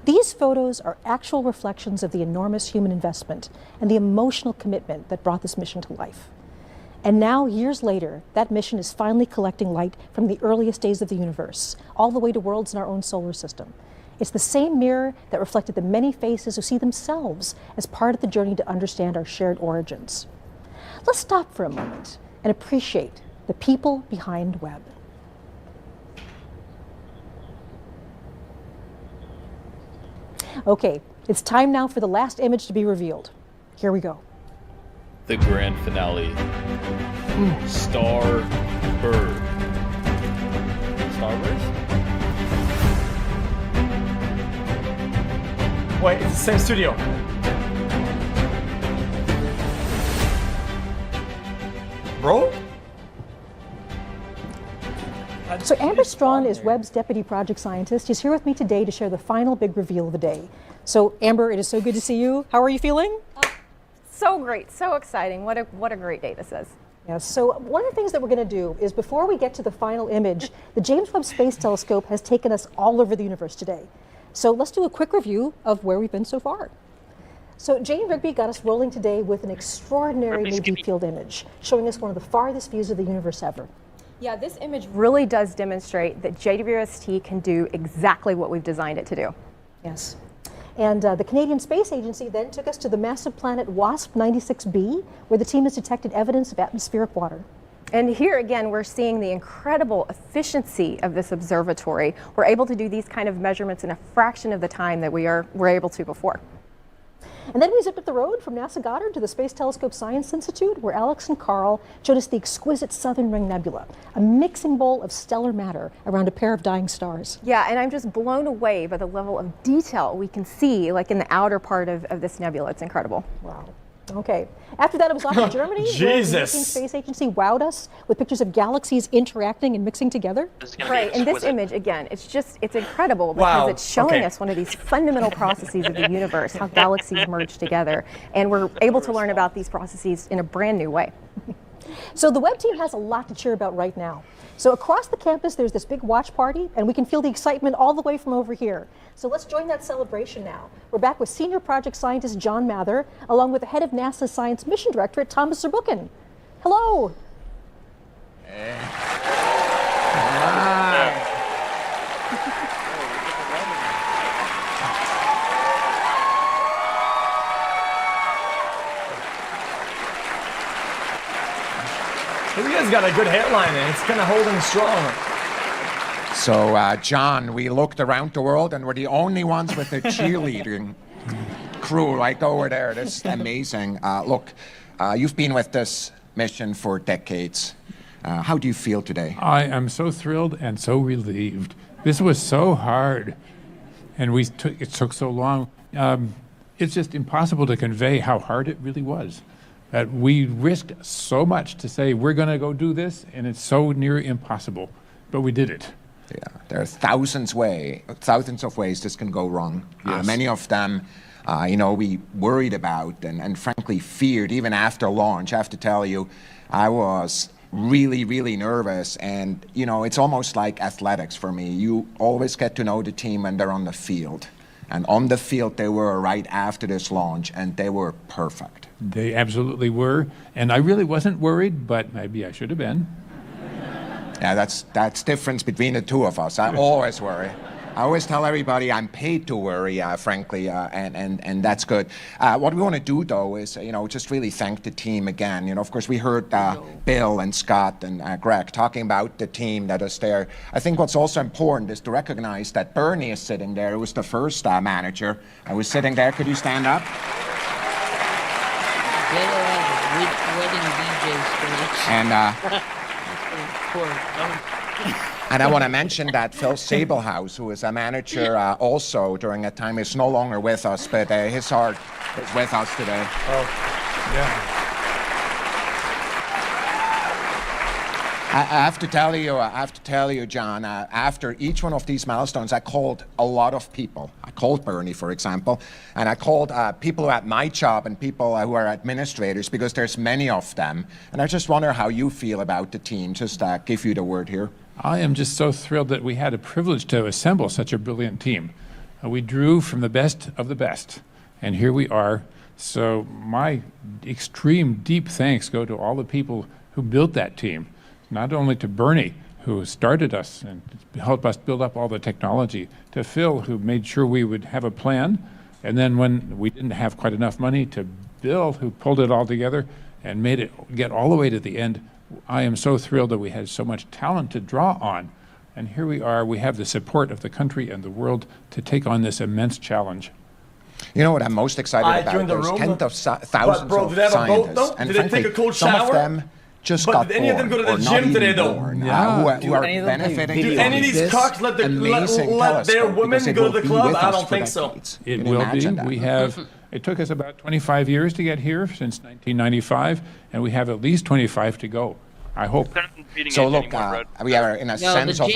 These photos are actual reflections of the enormous human investment and the emotional commitment that brought this mission to life. And now, years later, that mission is finally collecting light from the earliest days of the universe, all the way to worlds in our own solar system. It's the same mirror that reflected the many faces who see themselves as part of the journey to understand our shared origins. Let's stop for a moment and appreciate the people behind Webb. Okay, it's time now for the last image to be revealed. Here we go. The grand finale. Starbird. Starbird? Wait, it's the same studio. Bro? So Amber Strawn is Webb's deputy project scientist. She's here with me today to share the final big reveal of the day. So Amber, it is so good to see you. How are you feeling? So great, so exciting. What a great day this is. Yes, so one of the things that we're going to do is before we get to the final image, the James Webb Space Telescope has taken us all over the universe today. So let's do a quick review of where we've been so far. So Jane Rigby got us rolling today with an extraordinary new deep field image, showing us one of the farthest views of the universe ever. Yeah, this image really does demonstrate that JWST can do exactly what we've designed it to do. Yes. And the Canadian Space Agency then took us to the massive planet WASP 96b, where the team has detected evidence of atmospheric water. And here again, we're seeing the incredible efficiency of this observatory. We're able to do these kind of measurements in a fraction of the time that we're able to before. And then we zipped up the road from NASA Goddard to the Space Telescope Science Institute, where Alex and Carl showed us the exquisite Southern Ring Nebula, a mixing bowl of stellar matter around a pair of dying stars. Yeah, and I'm just blown away by the level of detail we can see, like in the outer part of this nebula. It's incredible. Wow. Okay. After that, it was off to Germany, where the European Space Agency wowed us with pictures of galaxies interacting and mixing together. Right, and this image, again, it's incredible because it's showing us one of these fundamental processes of the universe, how galaxies merge together, and we're able to learn about these processes in a brand new way. So the Webb team has a lot to cheer about right now. So across the campus, there's this big watch party, and we can feel the excitement all the way from over here. So let's join that celebration now. We're back with Senior Project Scientist John Mather, along with the head of NASA's Science Mission Directorate, Thomas Zurbuchen. Hello. You guys got a good hairline there. It's kind of holding strong. So, John, we looked around the world and we're the only ones with a cheerleading crew right over there. That's amazing. Look, you've been with this mission for decades. How do you feel today? I am so thrilled and so relieved This was so hard, and it took so long. It's just impossible to convey how hard it really was. That we risked so much to say we're going to go do this, and it's so near impossible, but we did it. Yeah, there are thousands of ways this can go wrong. Yes. Many of them, we worried about and frankly feared even after launch. I have to tell you, I was really, really nervous, and it's almost like athletics for me. You always get to know the team when they're on the field. And on the field, they were right after this launch, and they were perfect. They absolutely were, and I really wasn't worried, but maybe I should have been. Yeah, that's difference between the two of us. I always worry. I always tell everybody I'm paid to worry, frankly, and that's good. What we want to do, though, is just really thank the team again. Of course, we heard Bill and Scott and Greg talking about the team that is there. I think what's also important is to recognize that Bernie is sitting there. Who was the first manager. I was sitting there. Could you stand up? And I want to mention that Phil Sablehouse, who is a manager also during that time, is no longer with us, but his heart is with us today. Oh, yeah. I have to tell you, John, after each one of these milestones, I called a lot of people. I called Bernie, for example, and I called people who had my job and people who are administrators, because there's many of them. And I just wonder how you feel about the team. Just give you the word here. I am just so thrilled that we had a privilege to assemble such a brilliant team. We drew from the best of the best, and here we are. So my extreme deep thanks go to all the people who built that team. Not only to Bernie, who started us and helped us build up all the technology, to Phil, who made sure we would have a plan, and then when we didn't have quite enough money, to Bill, who pulled it all together and made it get all the way to the end. I am so thrilled that we had so much talent to draw on, and here we are. We have the support of the country and the world to take on this immense challenge. You know what I'm most excited about? There's tens of thousands of scientists, and frankly, some of them just got any of them go to the gym today, though? Who are benefiting Do any of these cocks let their women go to the club? I don't think so. It will be. We have. It took us about 25 years to get here since 1995, and we have at least 25 to go. I hope. So look, we are in a sense of these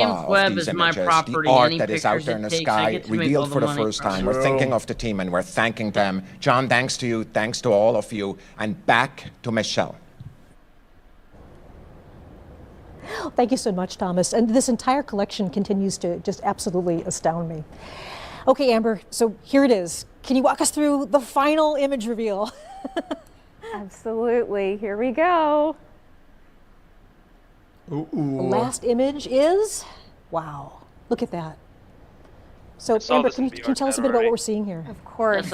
images, the art that is out there in the sky, revealed for the first time. We're thinking of the team and we're thanking them. John, thanks to you, thanks to all of you, and back to Michelle. Thank you so much, Thomas. And this entire collection continues to just absolutely astound me. Okay, Amber, so here it is. Can you walk us through the final image reveal? Absolutely. Here we go. The last image is, wow, look at that. So, Amber, can you tell us a bit about what we're seeing here? Of course.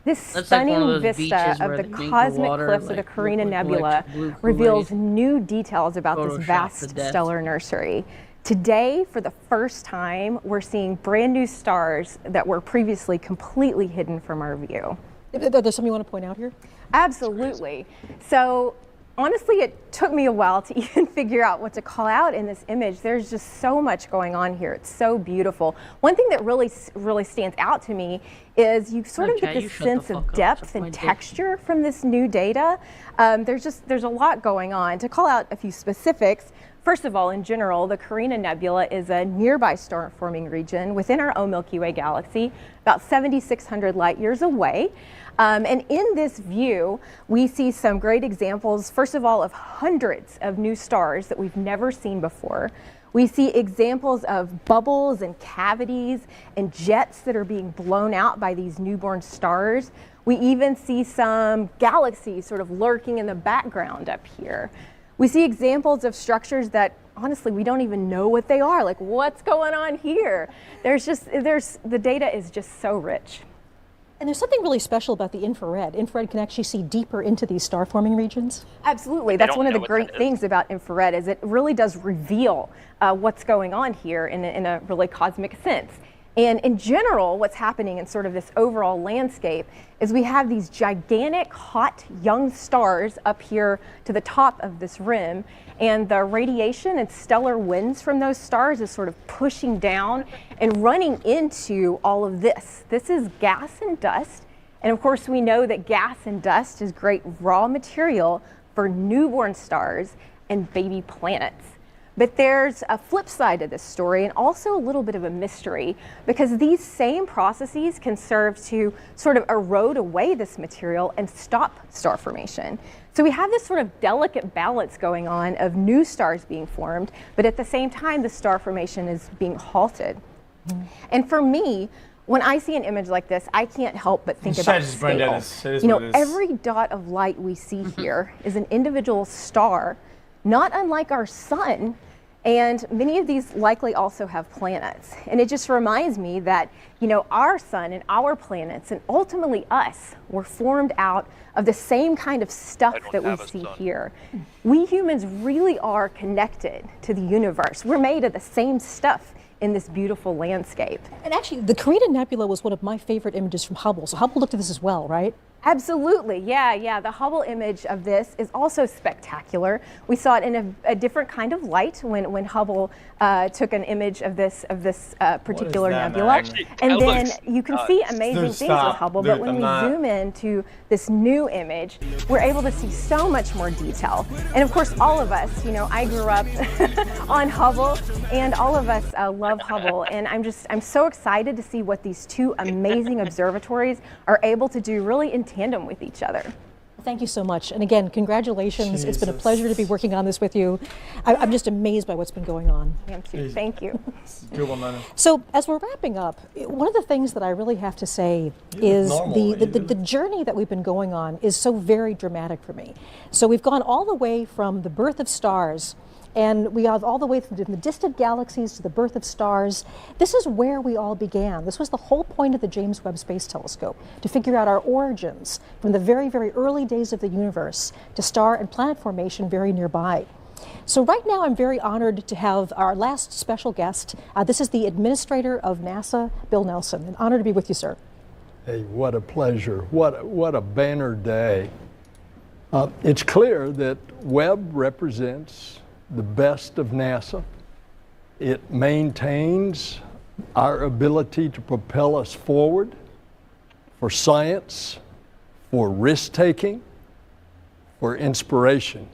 This stunning vista of the cosmic cliffs of the Karina Nebula reveals new details about this vast stellar nursery. Today, for the first time, we're seeing brand new stars that were previously completely hidden from our view. There's something you want to point out here? Absolutely. So, honestly, it took me a while to even figure out what to call out in this image. There's just so much going on here. It's so beautiful. One thing that really stands out to me is you sort of get this sense of depth and texture from this new data. There's a lot going on. To call out a few specifics, first of all, in general, the Karina Nebula is a nearby star-forming region within our own Milky Way galaxy, about 7,600 light years away. And in this view, we see some great examples, first of all, of hundreds of new stars that we've never seen before. We see examples of bubbles and cavities and jets that are being blown out by these newborn stars. We even see some galaxies sort of lurking in the background up here. We see examples of structures that, honestly, we don't even know what they are. Like, what's going on here? The data is just so rich. And there's something really special about the infrared. Infrared can actually see deeper into these star-forming regions. Absolutely. That's one of the great things about infrared, is it really does reveal what's going on here in a really cosmic sense. And in general, what's happening in sort of this overall landscape is we have these gigantic, hot, young stars up here to the top of this rim, and the radiation and stellar winds from those stars is sort of pushing down and running into all of this. This is gas and dust, and of course we know that gas and dust is great raw material for newborn stars and baby planets. But there's a flip side to this story, and also a little bit of a mystery, because these same processes can serve to sort of erode away this material and stop star formation. So we have this sort of delicate balance going on of new stars being formed, but at the same time, the star formation is being halted. And for me, when I see an image like this, I can't help but think about scale. You know, every dot of light we see here is an individual star, not unlike our sun, and many of these likely also have planets. And it just reminds me that, you know, our sun and our planets and ultimately us were formed out of the same kind of stuff that we see here. We humans really are connected to the universe. We're made of the same stuff in this beautiful landscape. And actually, the Karina Nebula was one of my favorite images from Hubble. So Hubble looked at this as well, right? Absolutely, yeah. The Hubble image of this is also spectacular. We saw it in a different kind of light when Hubble took an image of this particular nebula. And then you can see amazing things with Hubble, but when we zoom into this new image, we're able to see so much more detail. And of course, all of us, you know, I grew up on Hubble, and all of us love Hubble. And I'm so excited to see what these two amazing observatories are able to do really in tandem with each other. Thank you so much. And again, congratulations. Jesus. It's been a pleasure to be working on this with you. I'm just amazed by what's been going on. I am too. Thank you. So as we're wrapping up, one of the things that I really have to say is the journey that we've been going on is so very dramatic for me. So we've gone all the way from the birth of stars, and we have all the way from the distant galaxies to the birth of stars. This is where we all began. This was the whole point of the James Webb Space Telescope, to figure out our origins from the very, very early days of the universe to star and planet formation very nearby. So right now I'm very honored to have our last special guest. This is the administrator of NASA, Bill Nelson. An honor to be with you, sir. Hey, what a pleasure. What a banner day. It's clear that Webb represents the best of NASA. It maintains our ability to propel us forward for science, for risk-taking, for inspiration.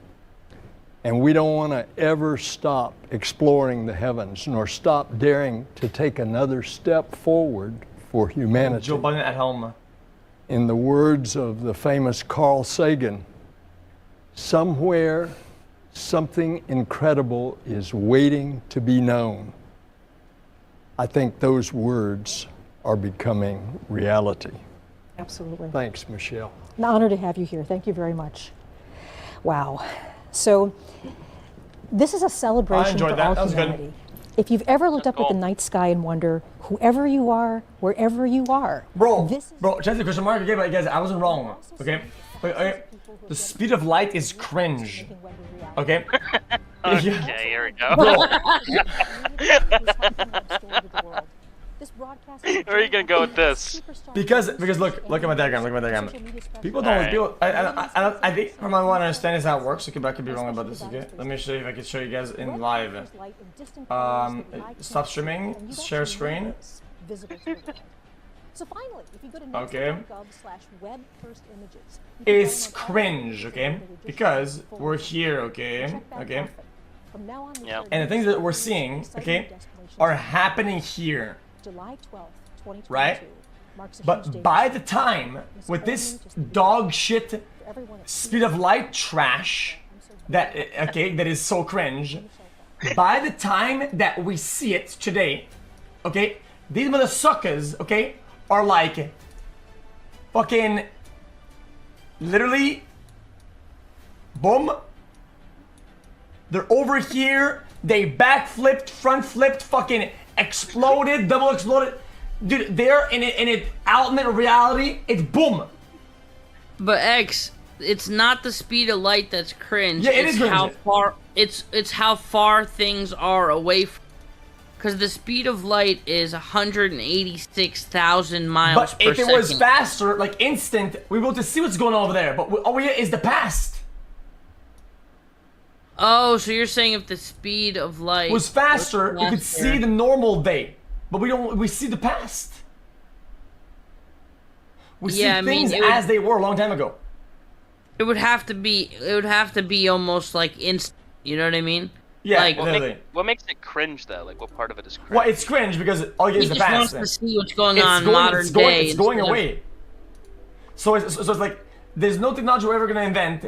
And we don't want to ever stop exploring the heavens, nor stop daring to take another step forward for humanity. Joe Biden at home. In the words of the famous Carl Sagan, somewhere something incredible is waiting to be known. I think those words are becoming reality. Absolutely. Thanks, Michelle. An honor to have you here. Thank you very much. Wow. So this is a celebration for all humanity. If you've ever looked up at the night sky and wonder, whoever you are, wherever you are. Bro, just a question mark, okay, but guys, I wasn't wrong, okay? The speed of light is cringe. Okay? Okay, here we go. Where are you gonna go with this? Because look at my diagram, People don't, I think from what I understand is how it works, okay, but I could be wrong about this, okay? Let me show you if I can show you guys in live. Stop streaming, share screen. So finally, if you go to NASA.gov/web-first-images, it's cringe, okay? Because we're here, okay? Yeah. And the things that we're seeing, okay, are happening here, right? But by the time, with this dog shit speed of light trash, that is so cringe, by the time that we see it today, okay, these mother suckers, okay, are like fucking literally boom. They're over here, they backflipped, front flipped, fucking exploded, double exploded. Dude, they're in it ultimate reality, it's boom. But X, it's not the speed of light that's cringe. Yeah, it is cringe. How far it's how far things are away from. Because the speed of light is 186,000 miles But per if it was faster, like instant, we will just see what's going on over there. But all we get is the past. Oh, so you're saying if the speed of light Was faster, we could see the normal day, but we don't. We see the past. We see things as they were a long time ago. It would have to be. It would have to be almost like instant. You know what I mean? Yeah, like, what makes it cringe though? Like, what part of it is cringe? Well, it's cringe because all you get is the just past. wants to see what's going on modern day. It's going away. So it's like there's no technology we're ever gonna invent.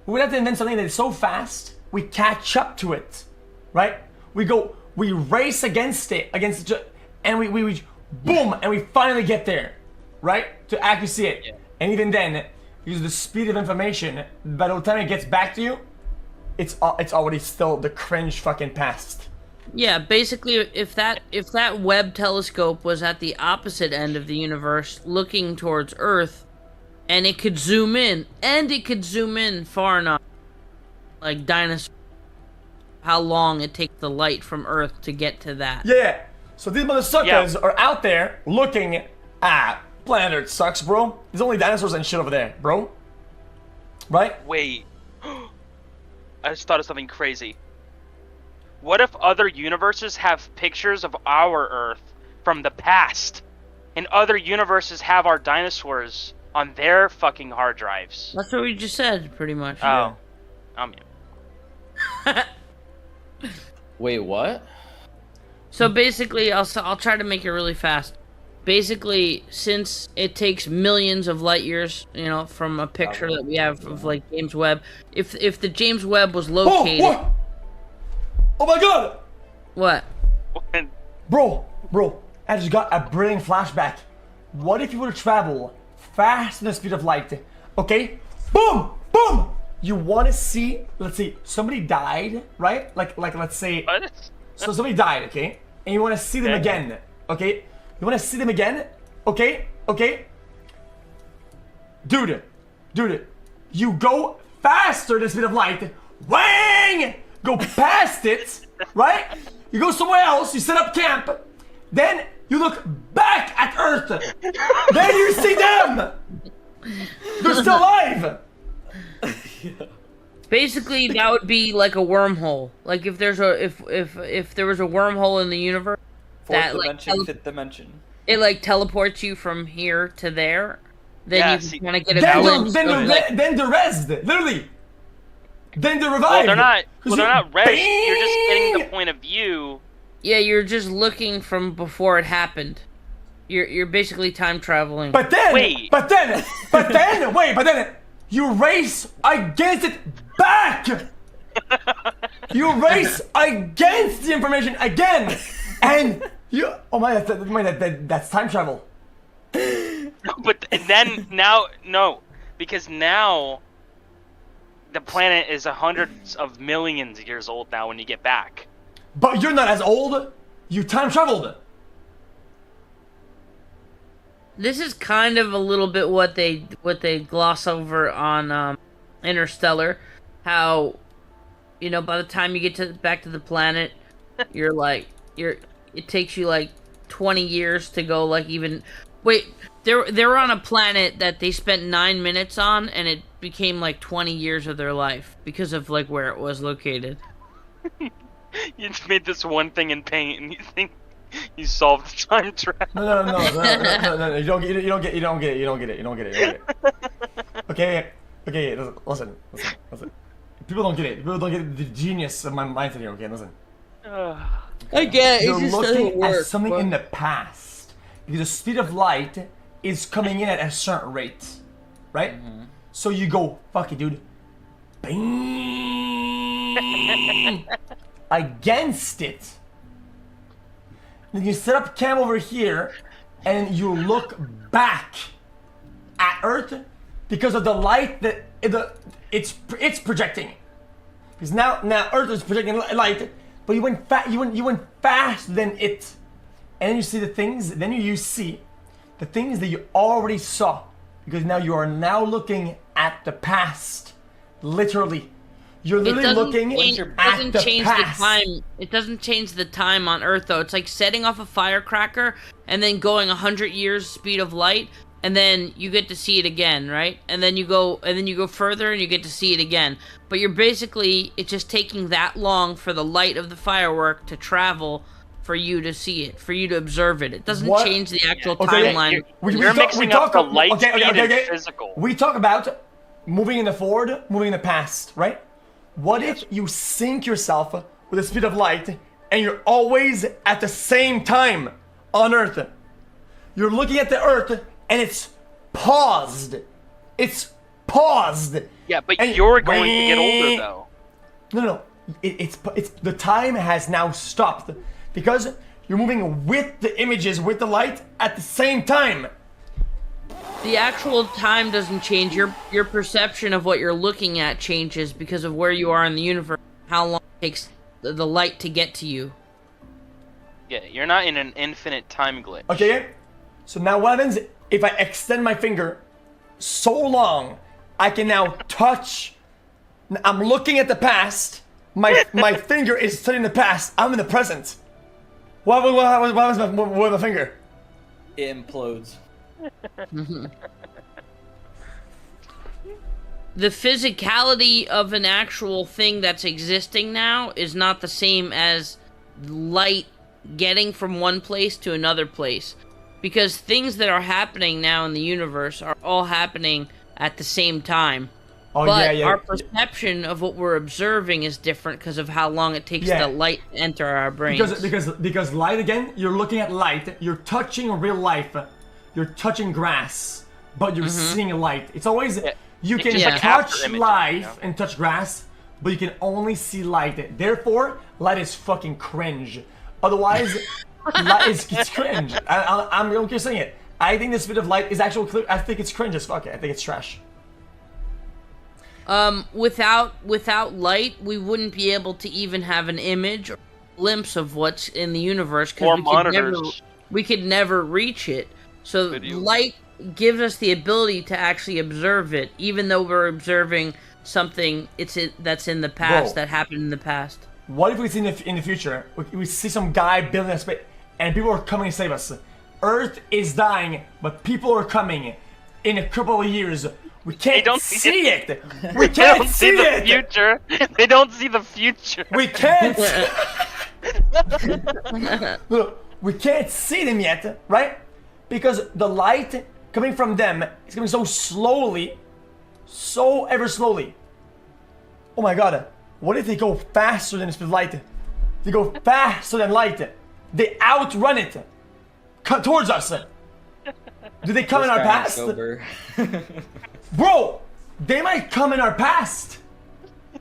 We would have to invent something that is so fast we catch up to it, right? We race against it, and we boom, and we finally get there, right? To actually see it. Yeah. And even then, because of the speed of information, by the time it gets back to you, it's already still the cringe fucking past. Yeah, basically, if that Webb telescope was at the opposite end of the universe, looking towards Earth, and it could zoom in, far enough, like dinosaurs, how long it takes the light from Earth to get to that. Yeah. So these motherfuckers are out there looking at planet Earth sucks, bro. There's only dinosaurs and shit over there, bro. Right? Wait. I just thought of something crazy. What if other universes have pictures of our Earth from the past, and other universes have our dinosaurs on their fucking hard drives? That's what we just said, pretty much. Oh. Wait, what? So basically, I'll try to make it really fast. Basically, since it takes millions of light years, you know, from a picture that we have of like James Webb, if the James Webb was located. Oh my god! What? Bro, I just got a brilliant flashback. What if you were to travel faster than the speed of light? Okay, boom. You want to see? Let's see. Somebody died, right? Like let's say. So somebody died, okay, and you want to see them again, okay? You want to see them again? Okay? Dude, you go faster than the speed of light. Wang! Go past it, right? You go somewhere else, you set up camp, then you look back at Earth. Then you see them! They're still alive! Basically, that would be like a wormhole. Like if there was a wormhole in the universe, Fourth dimension, fifth dimension. It like teleports you from here to there. Then you can kind of get a glimpse. Then the rest, literally. Then the revive. Well, they're not rest. You're just getting the point of view. Yeah, you're just looking from before it happened. You're basically time traveling. But then you race against it back. You race against the information again, and you. Oh my, that's time travel. But then because now the planet is hundreds of millions of years old now when you get back. But you're not as old. You time traveled. This is kind of a little bit what they gloss over on Interstellar, how, you know, by the time you get back to the planet, it takes you like 20 years to go like even. Wait, they're on a planet that they spent 9 minutes on, and it became like 20 years of their life because of like where it was located. You just made this one thing in paint, and you think you solved the time travel. No. You don't get it. Okay. Listen. People don't get it. People don't get the genius of my mindset here. Okay, listen. I get it. You're looking at something in the past because the speed of light is coming in at a certain rate, right? Mm-hmm. So you go, fuck it, dude. Bing! Against it. Then you set up cam over here, and you look back at Earth because of the light that it's projecting. Because now Earth is projecting light, but you went faster than it, and then you see the things. Then you see the things that you already saw, because now you are now looking at the past, literally. You're literally looking It at doesn't the change past. the time. It doesn't change the time on Earth though. It's like setting off a firecracker and then going 100 years speed of light, and then you get to see it again, right? And then you go further and you get to see it again. But you're basically, it's just taking that long for the light of the firework to travel for you to see it, for you to observe it. It doesn't change the actual timeline. You're mixing up the light speed and physical. We talk about moving in the forward, moving in the past, right? What if you sync yourself with the speed of light and you're always at the same time on Earth? You're looking at the Earth and it's paused. It's paused. Yeah, but you're going to get older though. No. It's the time has now stopped because you're moving with the images, with the light at the same time. The actual time doesn't change. Your perception of what you're looking at changes because of where you are in the universe, how long it takes the light to get to you. Yeah, you're not in an infinite time glitch. Okay, so now what happens if I extend my finger so long, I can now touch, I'm looking at the past, my finger is studying the past, I'm in the present. What happens with my finger? It implodes. The physicality of an actual thing that's existing now is not the same as light getting from one place to another place, because things that are happening now in the universe are all happening at the same time. But our perception of what we're observing is different because of how long it takes the light to enter our brains. Because light, again, you're looking at light, you're touching real life, you're touching grass, but you're seeing light. It's always, you can touch life and touch grass, but you can only see light. Therefore, light is fucking cringe. Otherwise, light is cringe. I'm really saying it. I think the speed of light is actually clear. I think it's cringe as fuck. I think it's trash. Without light, we wouldn't be able to even have an image or a glimpse of what's in the universe because we could never reach it. So light gives us the ability to actually observe it, even though we're observing something that's in the past, that happened in the past. What if we see in the future, we see some guy building a space, and people are coming to save us? Earth is dying, but people are coming in a couple of years. We can't see it. We can't see the future. They don't see the future. We can't. Look, we can't see them yet, right? Because the light coming from them is coming so slowly, so ever slowly. Oh my god, what if they go faster than the speed of light? They go faster than light. They outrun it. Cut towards us. Do they come in our past? Bro, they might come in our past.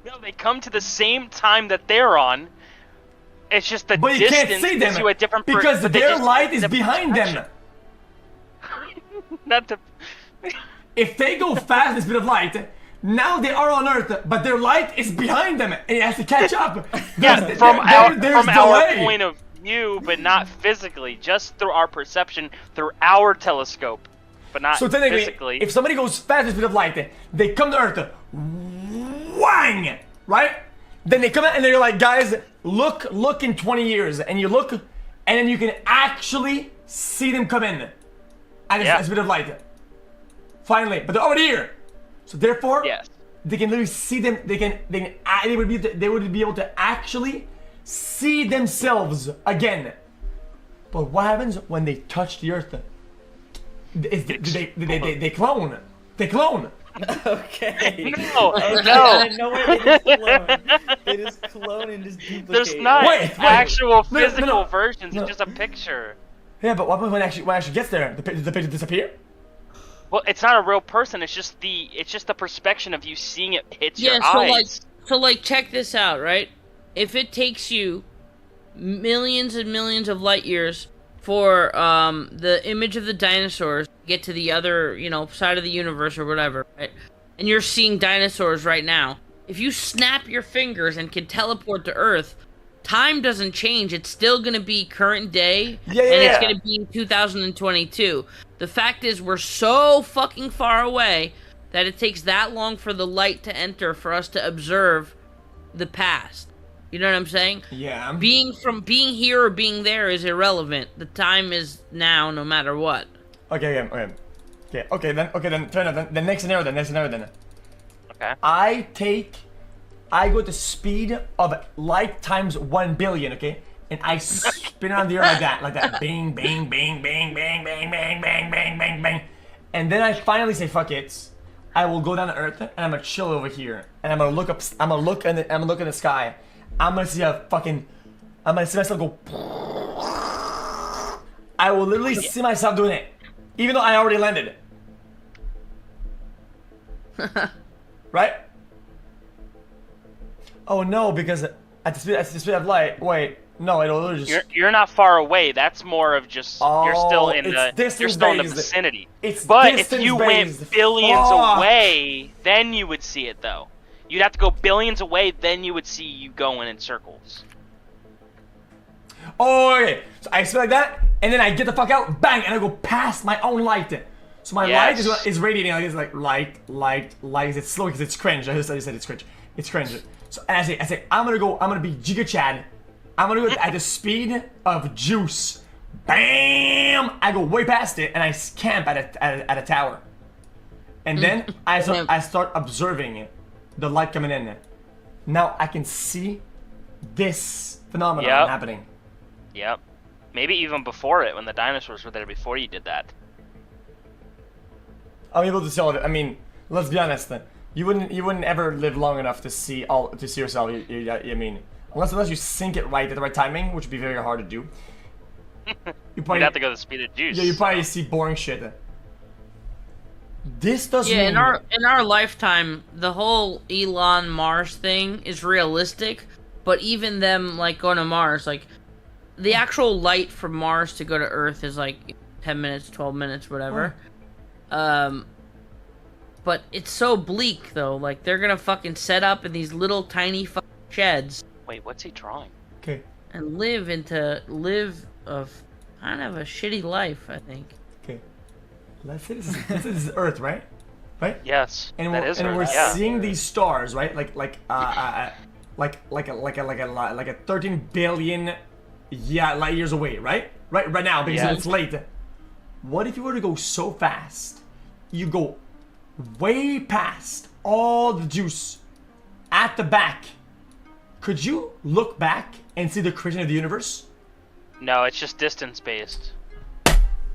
No, they come to the same time that they're on. It's just the but you distance can't see gives them you a different because their light is behind them. Not the. If they go fast the speed of light, now they are on Earth, but their light is behind them, and it has to catch up. Yeah, from our point of view, but not physically, just through our perception, through our telescope, but not physically. If somebody goes fast the speed of light, they come to Earth, whang, right? Then they come out and they're like, guys, look in 20 years, and you look, and then you can actually see them come in at a speed of light. Finally, but they're already here, so therefore, they can literally see them. They would be able to actually see themselves again. But what happens when they touch the Earth? They clone. They clone. Okay. No. No way. They just clone and just duplicate. There's not actual physical versions. It's just a picture. Yeah, but what happens when it actually gets there? The picture disappear? Well, it's not a real person. It's just the perspective of you seeing it hit your eyes. So check this out, right? If it takes you millions and millions of light years for the image of the dinosaurs to get to the other, side of the universe or whatever, right? And you're seeing dinosaurs right now. If you snap your fingers and can teleport to Earth, time doesn't change. It's still going to be current day, and it's going to be 2022. The fact is, we're so fucking far away that it takes that long for the light to enter for us to observe the past. You know what I'm saying? Yeah. Being here or being there is irrelevant. The time is now, no matter what. Okay, then, fair enough. Then next scenario then. Okay. I go to speed of light times 1 billion, okay? And I spin around the earth like that. Bang, bang, bang, bang, bang, bang, bang, bang, bang, bang, bang. And then I finally say, fuck it. I will go down to earth and I'm gonna chill over here. And I'm gonna look up, I'm gonna look in the sky. I'm gonna see I'm gonna see myself go. I will literally see myself doing it. Even though I already landed. Right? Oh no, because at the speed of light, wait, no, it'll literally just... You're not far away. That's more of just you're still in the vicinity. But if you went billions away, then you would see it though. You'd have to go billions away, then you would see you going in circles. Oh, okay. So I spin like that, and then I get the fuck out, bang, and I go past my own light. So my light is radiating like this, like light. It's slow because it's cringe. I just said it's cringe. It's cringe. So and I say, I'm gonna be Giga Chad. I'm gonna go at the speed of juice. Bam! I go way past it and I camp at a tower. And then I start observing the light coming in. Now I can see this phenomenon happening. Yep. Maybe even before it, when the dinosaurs were there before you did that. I'm able to see all of it. I mean, let's be honest. You wouldn't ever live long enough to see yourself. I mean, unless you sync it right at the right timing, which would be very hard to do. You'd have to go the speed of juice. Yeah, you probably see boring shit. This doesn't. Yeah, in our lifetime, the whole Elon Mars thing is realistic, but even them like going to Mars, like the actual light from Mars to go to Earth is like 10 minutes, 12 minutes, whatever. But it's so bleak though. Like they're gonna fucking set up in these little tiny fucking sheds. Wait, what's he drawing? Okay. And live a kind of a shitty life, I think. Okay. Let's say this is Earth, right? Right? Yes. And we're seeing these stars, right? Like a 13 billion light years away, right? Right now because it's late. What if you were to go so fast? You go way past all the juice at the back. Could you look back and see the creation of the universe? No, it's just distance based.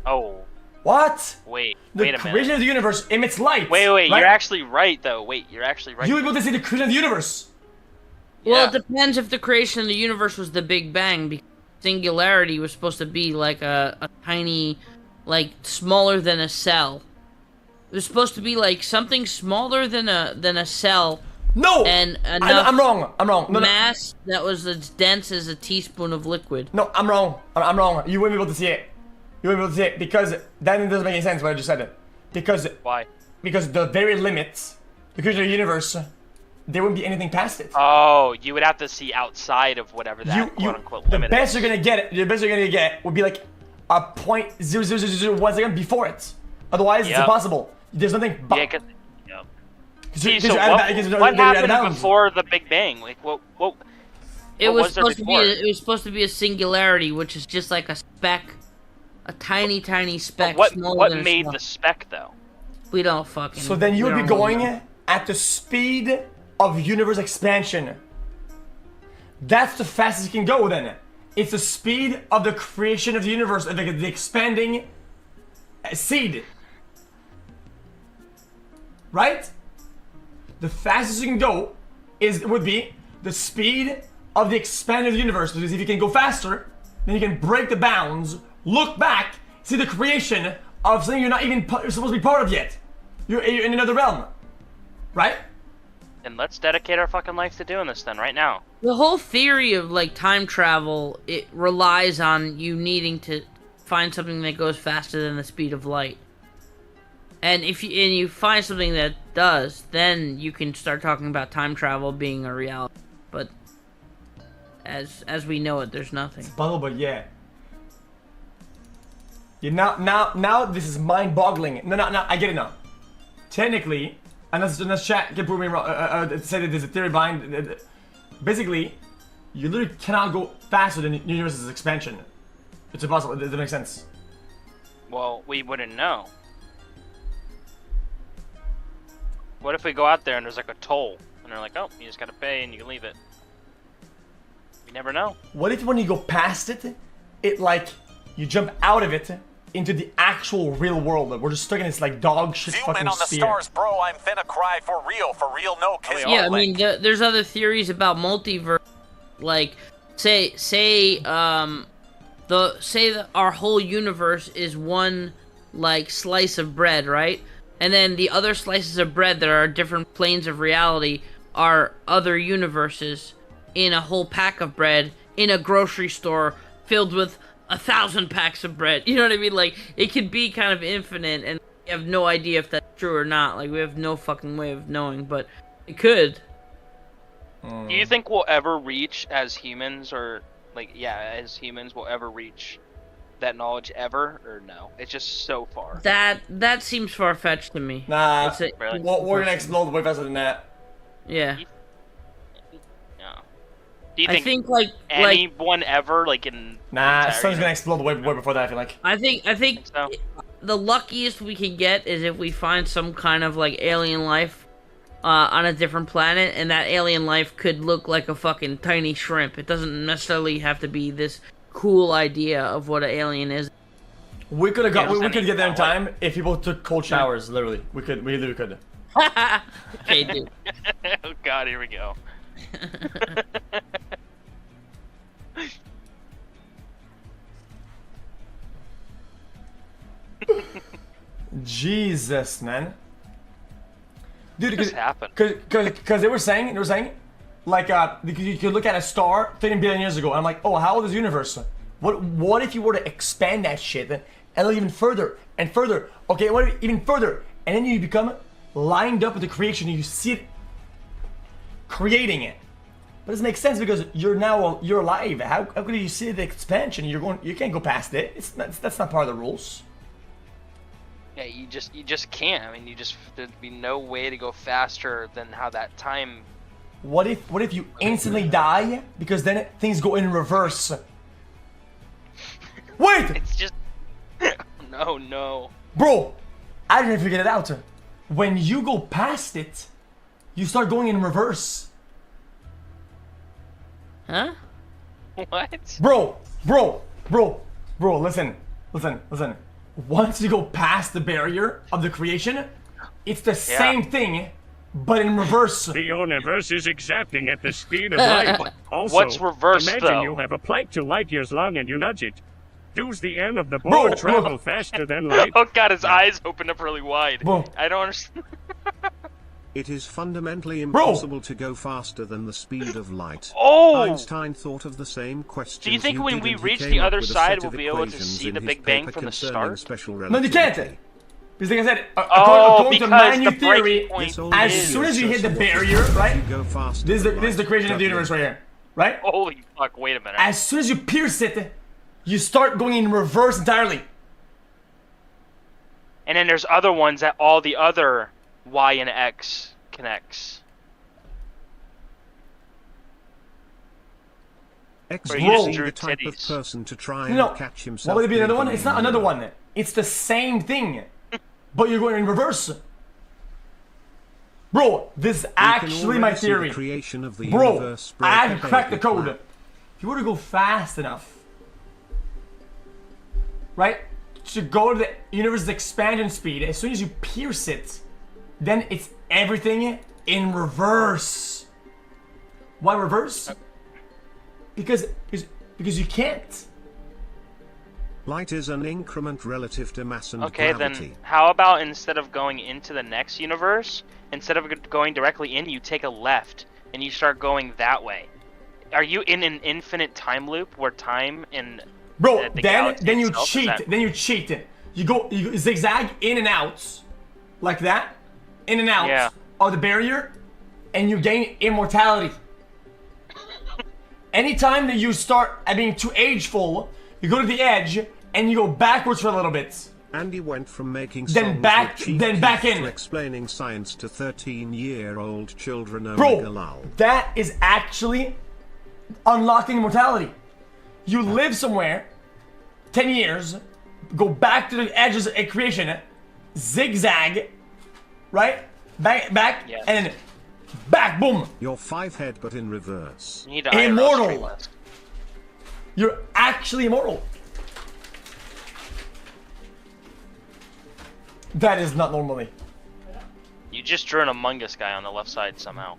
Oh. What? Wait a minute. The creation of the universe emits light. Wait, right? You're actually right though. Wait, you're actually right. You were able to see the creation of the universe. Well, it depends if the creation of the universe was the Big Bang, because singularity was supposed to be like a tiny, like smaller than a cell. It was supposed to be like something smaller than a cell. No! And I'm wrong. Mass that was as dense as a teaspoon of liquid. No, I'm wrong. I'm wrong. You wouldn't be able to see it. You wouldn't be able to see it because that doesn't make any sense what I just said. Because why? Because the very limits, the creation of the universe, there wouldn't be anything past it. Oh, you would have to see outside of whatever that quote unquote limit is. The best you're gonna get would be like a 0.0001 second before it. Otherwise, it's impossible. There's nothing. See, so what happened before the Big Bang? Like, what It was supposed there to be a singularity, which is just like a speck, a tiny speck. What made the speck though? We don't fucking. So then you would be going at the speed of universe expansion. That's the fastest you can go. Then it's the speed of the creation of the universe, the expanding seed. Right? The fastest you can go would be the speed of the expanded universe. Because if you can go faster, then you can break the bounds, look back, see the creation of something you're not even supposed to be part of yet. You're in another realm, right? And let's dedicate our fucking life to doing this then, right now. The whole theory of like time travel, it relies on you needing to find something that goes faster than the speed of light. And if you find something that does, then you can start talking about time travel being a reality. But as we know it, there's nothing. It's puzzle, but yeah. Now this is mind-boggling. No, I get it now. Technically, unless chat can prove me wrong, say that there's a theory behind. basically, you literally cannot go faster than the universe's expansion. It's impossible. It doesn't make sense. Well, we wouldn't know. What if we go out there and there's like a toll, and they're like, oh, you just gotta pay and you can leave it. You never know. What if when you go past it, it like, you jump out of it into the actual real world? We're just stuck in this like dog shit Zoom fucking in on the sphere. stars, bro. I'm finna cry for real, no kiss. Yeah, I mean, there's other theories about multiverse, like say that our whole universe is one like slice of bread, right? And then the other slices of bread that are different planes of reality are other universes in a whole pack of bread in a grocery store filled with 1,000 packs of bread. You know what I mean? Like, it could be kind of infinite, and we have no idea if that's true or not. Like, we have no fucking way of knowing, but it could. Do you think we'll ever reach as humans, or like, yeah, as humans, we'll ever reach that knowledge ever, or no? It's just so far. That seems far-fetched to me. Nah, Really? we're gonna explode way faster than that. Yeah. Do you I think like anyone ever, like in... Nah, sun's gonna explode way before that, I feel like. I think so. The luckiest we can get is if we find some kind of like alien life on a different planet, and that alien life could look like a fucking tiny shrimp. It doesn't necessarily have to be this cool idea of what an alien is. We could have got. We could get there in time if people took cold showers. Literally, we literally could. Okay, dude. Oh God, here we go. Jesus, man. Dude, because they were saying, like, you could look at a star 13 billion years ago, and I'm like, oh, how old is the universe? What if you were to expand that shit and even further and further? Okay, what if even further? And then you become lined up with the creation, and you see it creating it. But it doesn't make sense because you're alive. How could you see the expansion? You can't go past it. That's not part of the rules. Yeah, you just can't. I mean, there'd be no way to go faster than how that time. What if you instantly die because then things go in reverse? Wait! It's just no. Bro, I didn't figure it out. When you go past it, you start going in reverse. Huh? What? Bro, listen. Once you go past the barrier of the creation, it's the same thing, but in reverse. The universe is exacting at the speed of light. Also, what's reverse, imagine though? you have a plate 2 light years long and you nudge it. Does the end of the board travel faster than light? Oh God, his eyes opened up really wide. I don't understand. It is fundamentally impossible to go faster than the speed of light. Oh! Einstein thought of the same question. Do you think when we reach the other side, we'll be able to see the Big Bang from the start? No, you can't. Because like I said, according to my new theory, as soon as you hit the barrier, right? This is the creation of the universe right here, right? Holy fuck! Wait a minute. As soon as you pierce it, you start going in reverse entirely. And then there's other ones that all the other Y and X connects. X is the type of person to try and catch himself. What would it be another one? It's not another one. It's the same thing, but you're going in reverse. Bro, this is actually my theory. Bro, I have cracked the code. If you were to go fast enough, right, to go to the universe's expansion speed, as soon as you pierce it, then it's everything in reverse. Why reverse? Because you can't. Light is an increment relative to mass and gravity. Okay, then how about instead of going into the next universe, instead of going directly in, you take a left and you start going that way? Are you in an infinite time loop where time and Bro, then you cheat. Then you cheat. You zigzag in and out, like that, in and out of the barrier, and you gain immortality. Anytime that you start being too ageful, you go to the edge and you go backwards for a little bit. Andy went from making then songs back, with Chief then Keef back to in. explaining science to 13-year-old children. Bro, that is actually unlocking immortality. You live somewhere, 10 years, go back to the edges of creation, zigzag, right? Back, Yes. and then back, boom. You're 5-head, but in reverse. You need to hire Immortal. us. You're actually immortal. That is not normally. You just drew an Among Us guy on the left side somehow.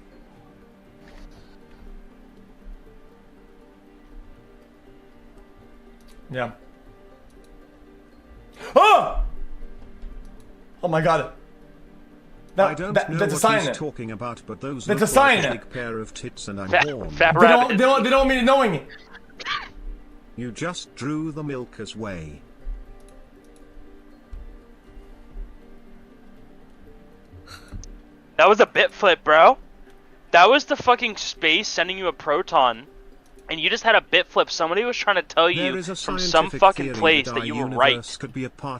Yeah. Oh! Oh my god. I don't know that's a what sign. he's talking about, but those That's look a sign. like a big pair of tits, and I'm Fat- born. fat They rabbit. don't mean it knowing. You just drew the Milker's way. That was a bit flip, bro. That was the fucking space sending you a proton, and you just had a bit flip. Somebody was trying to tell There you is a from some scientific fucking theory place that that our you were universe right. could be a part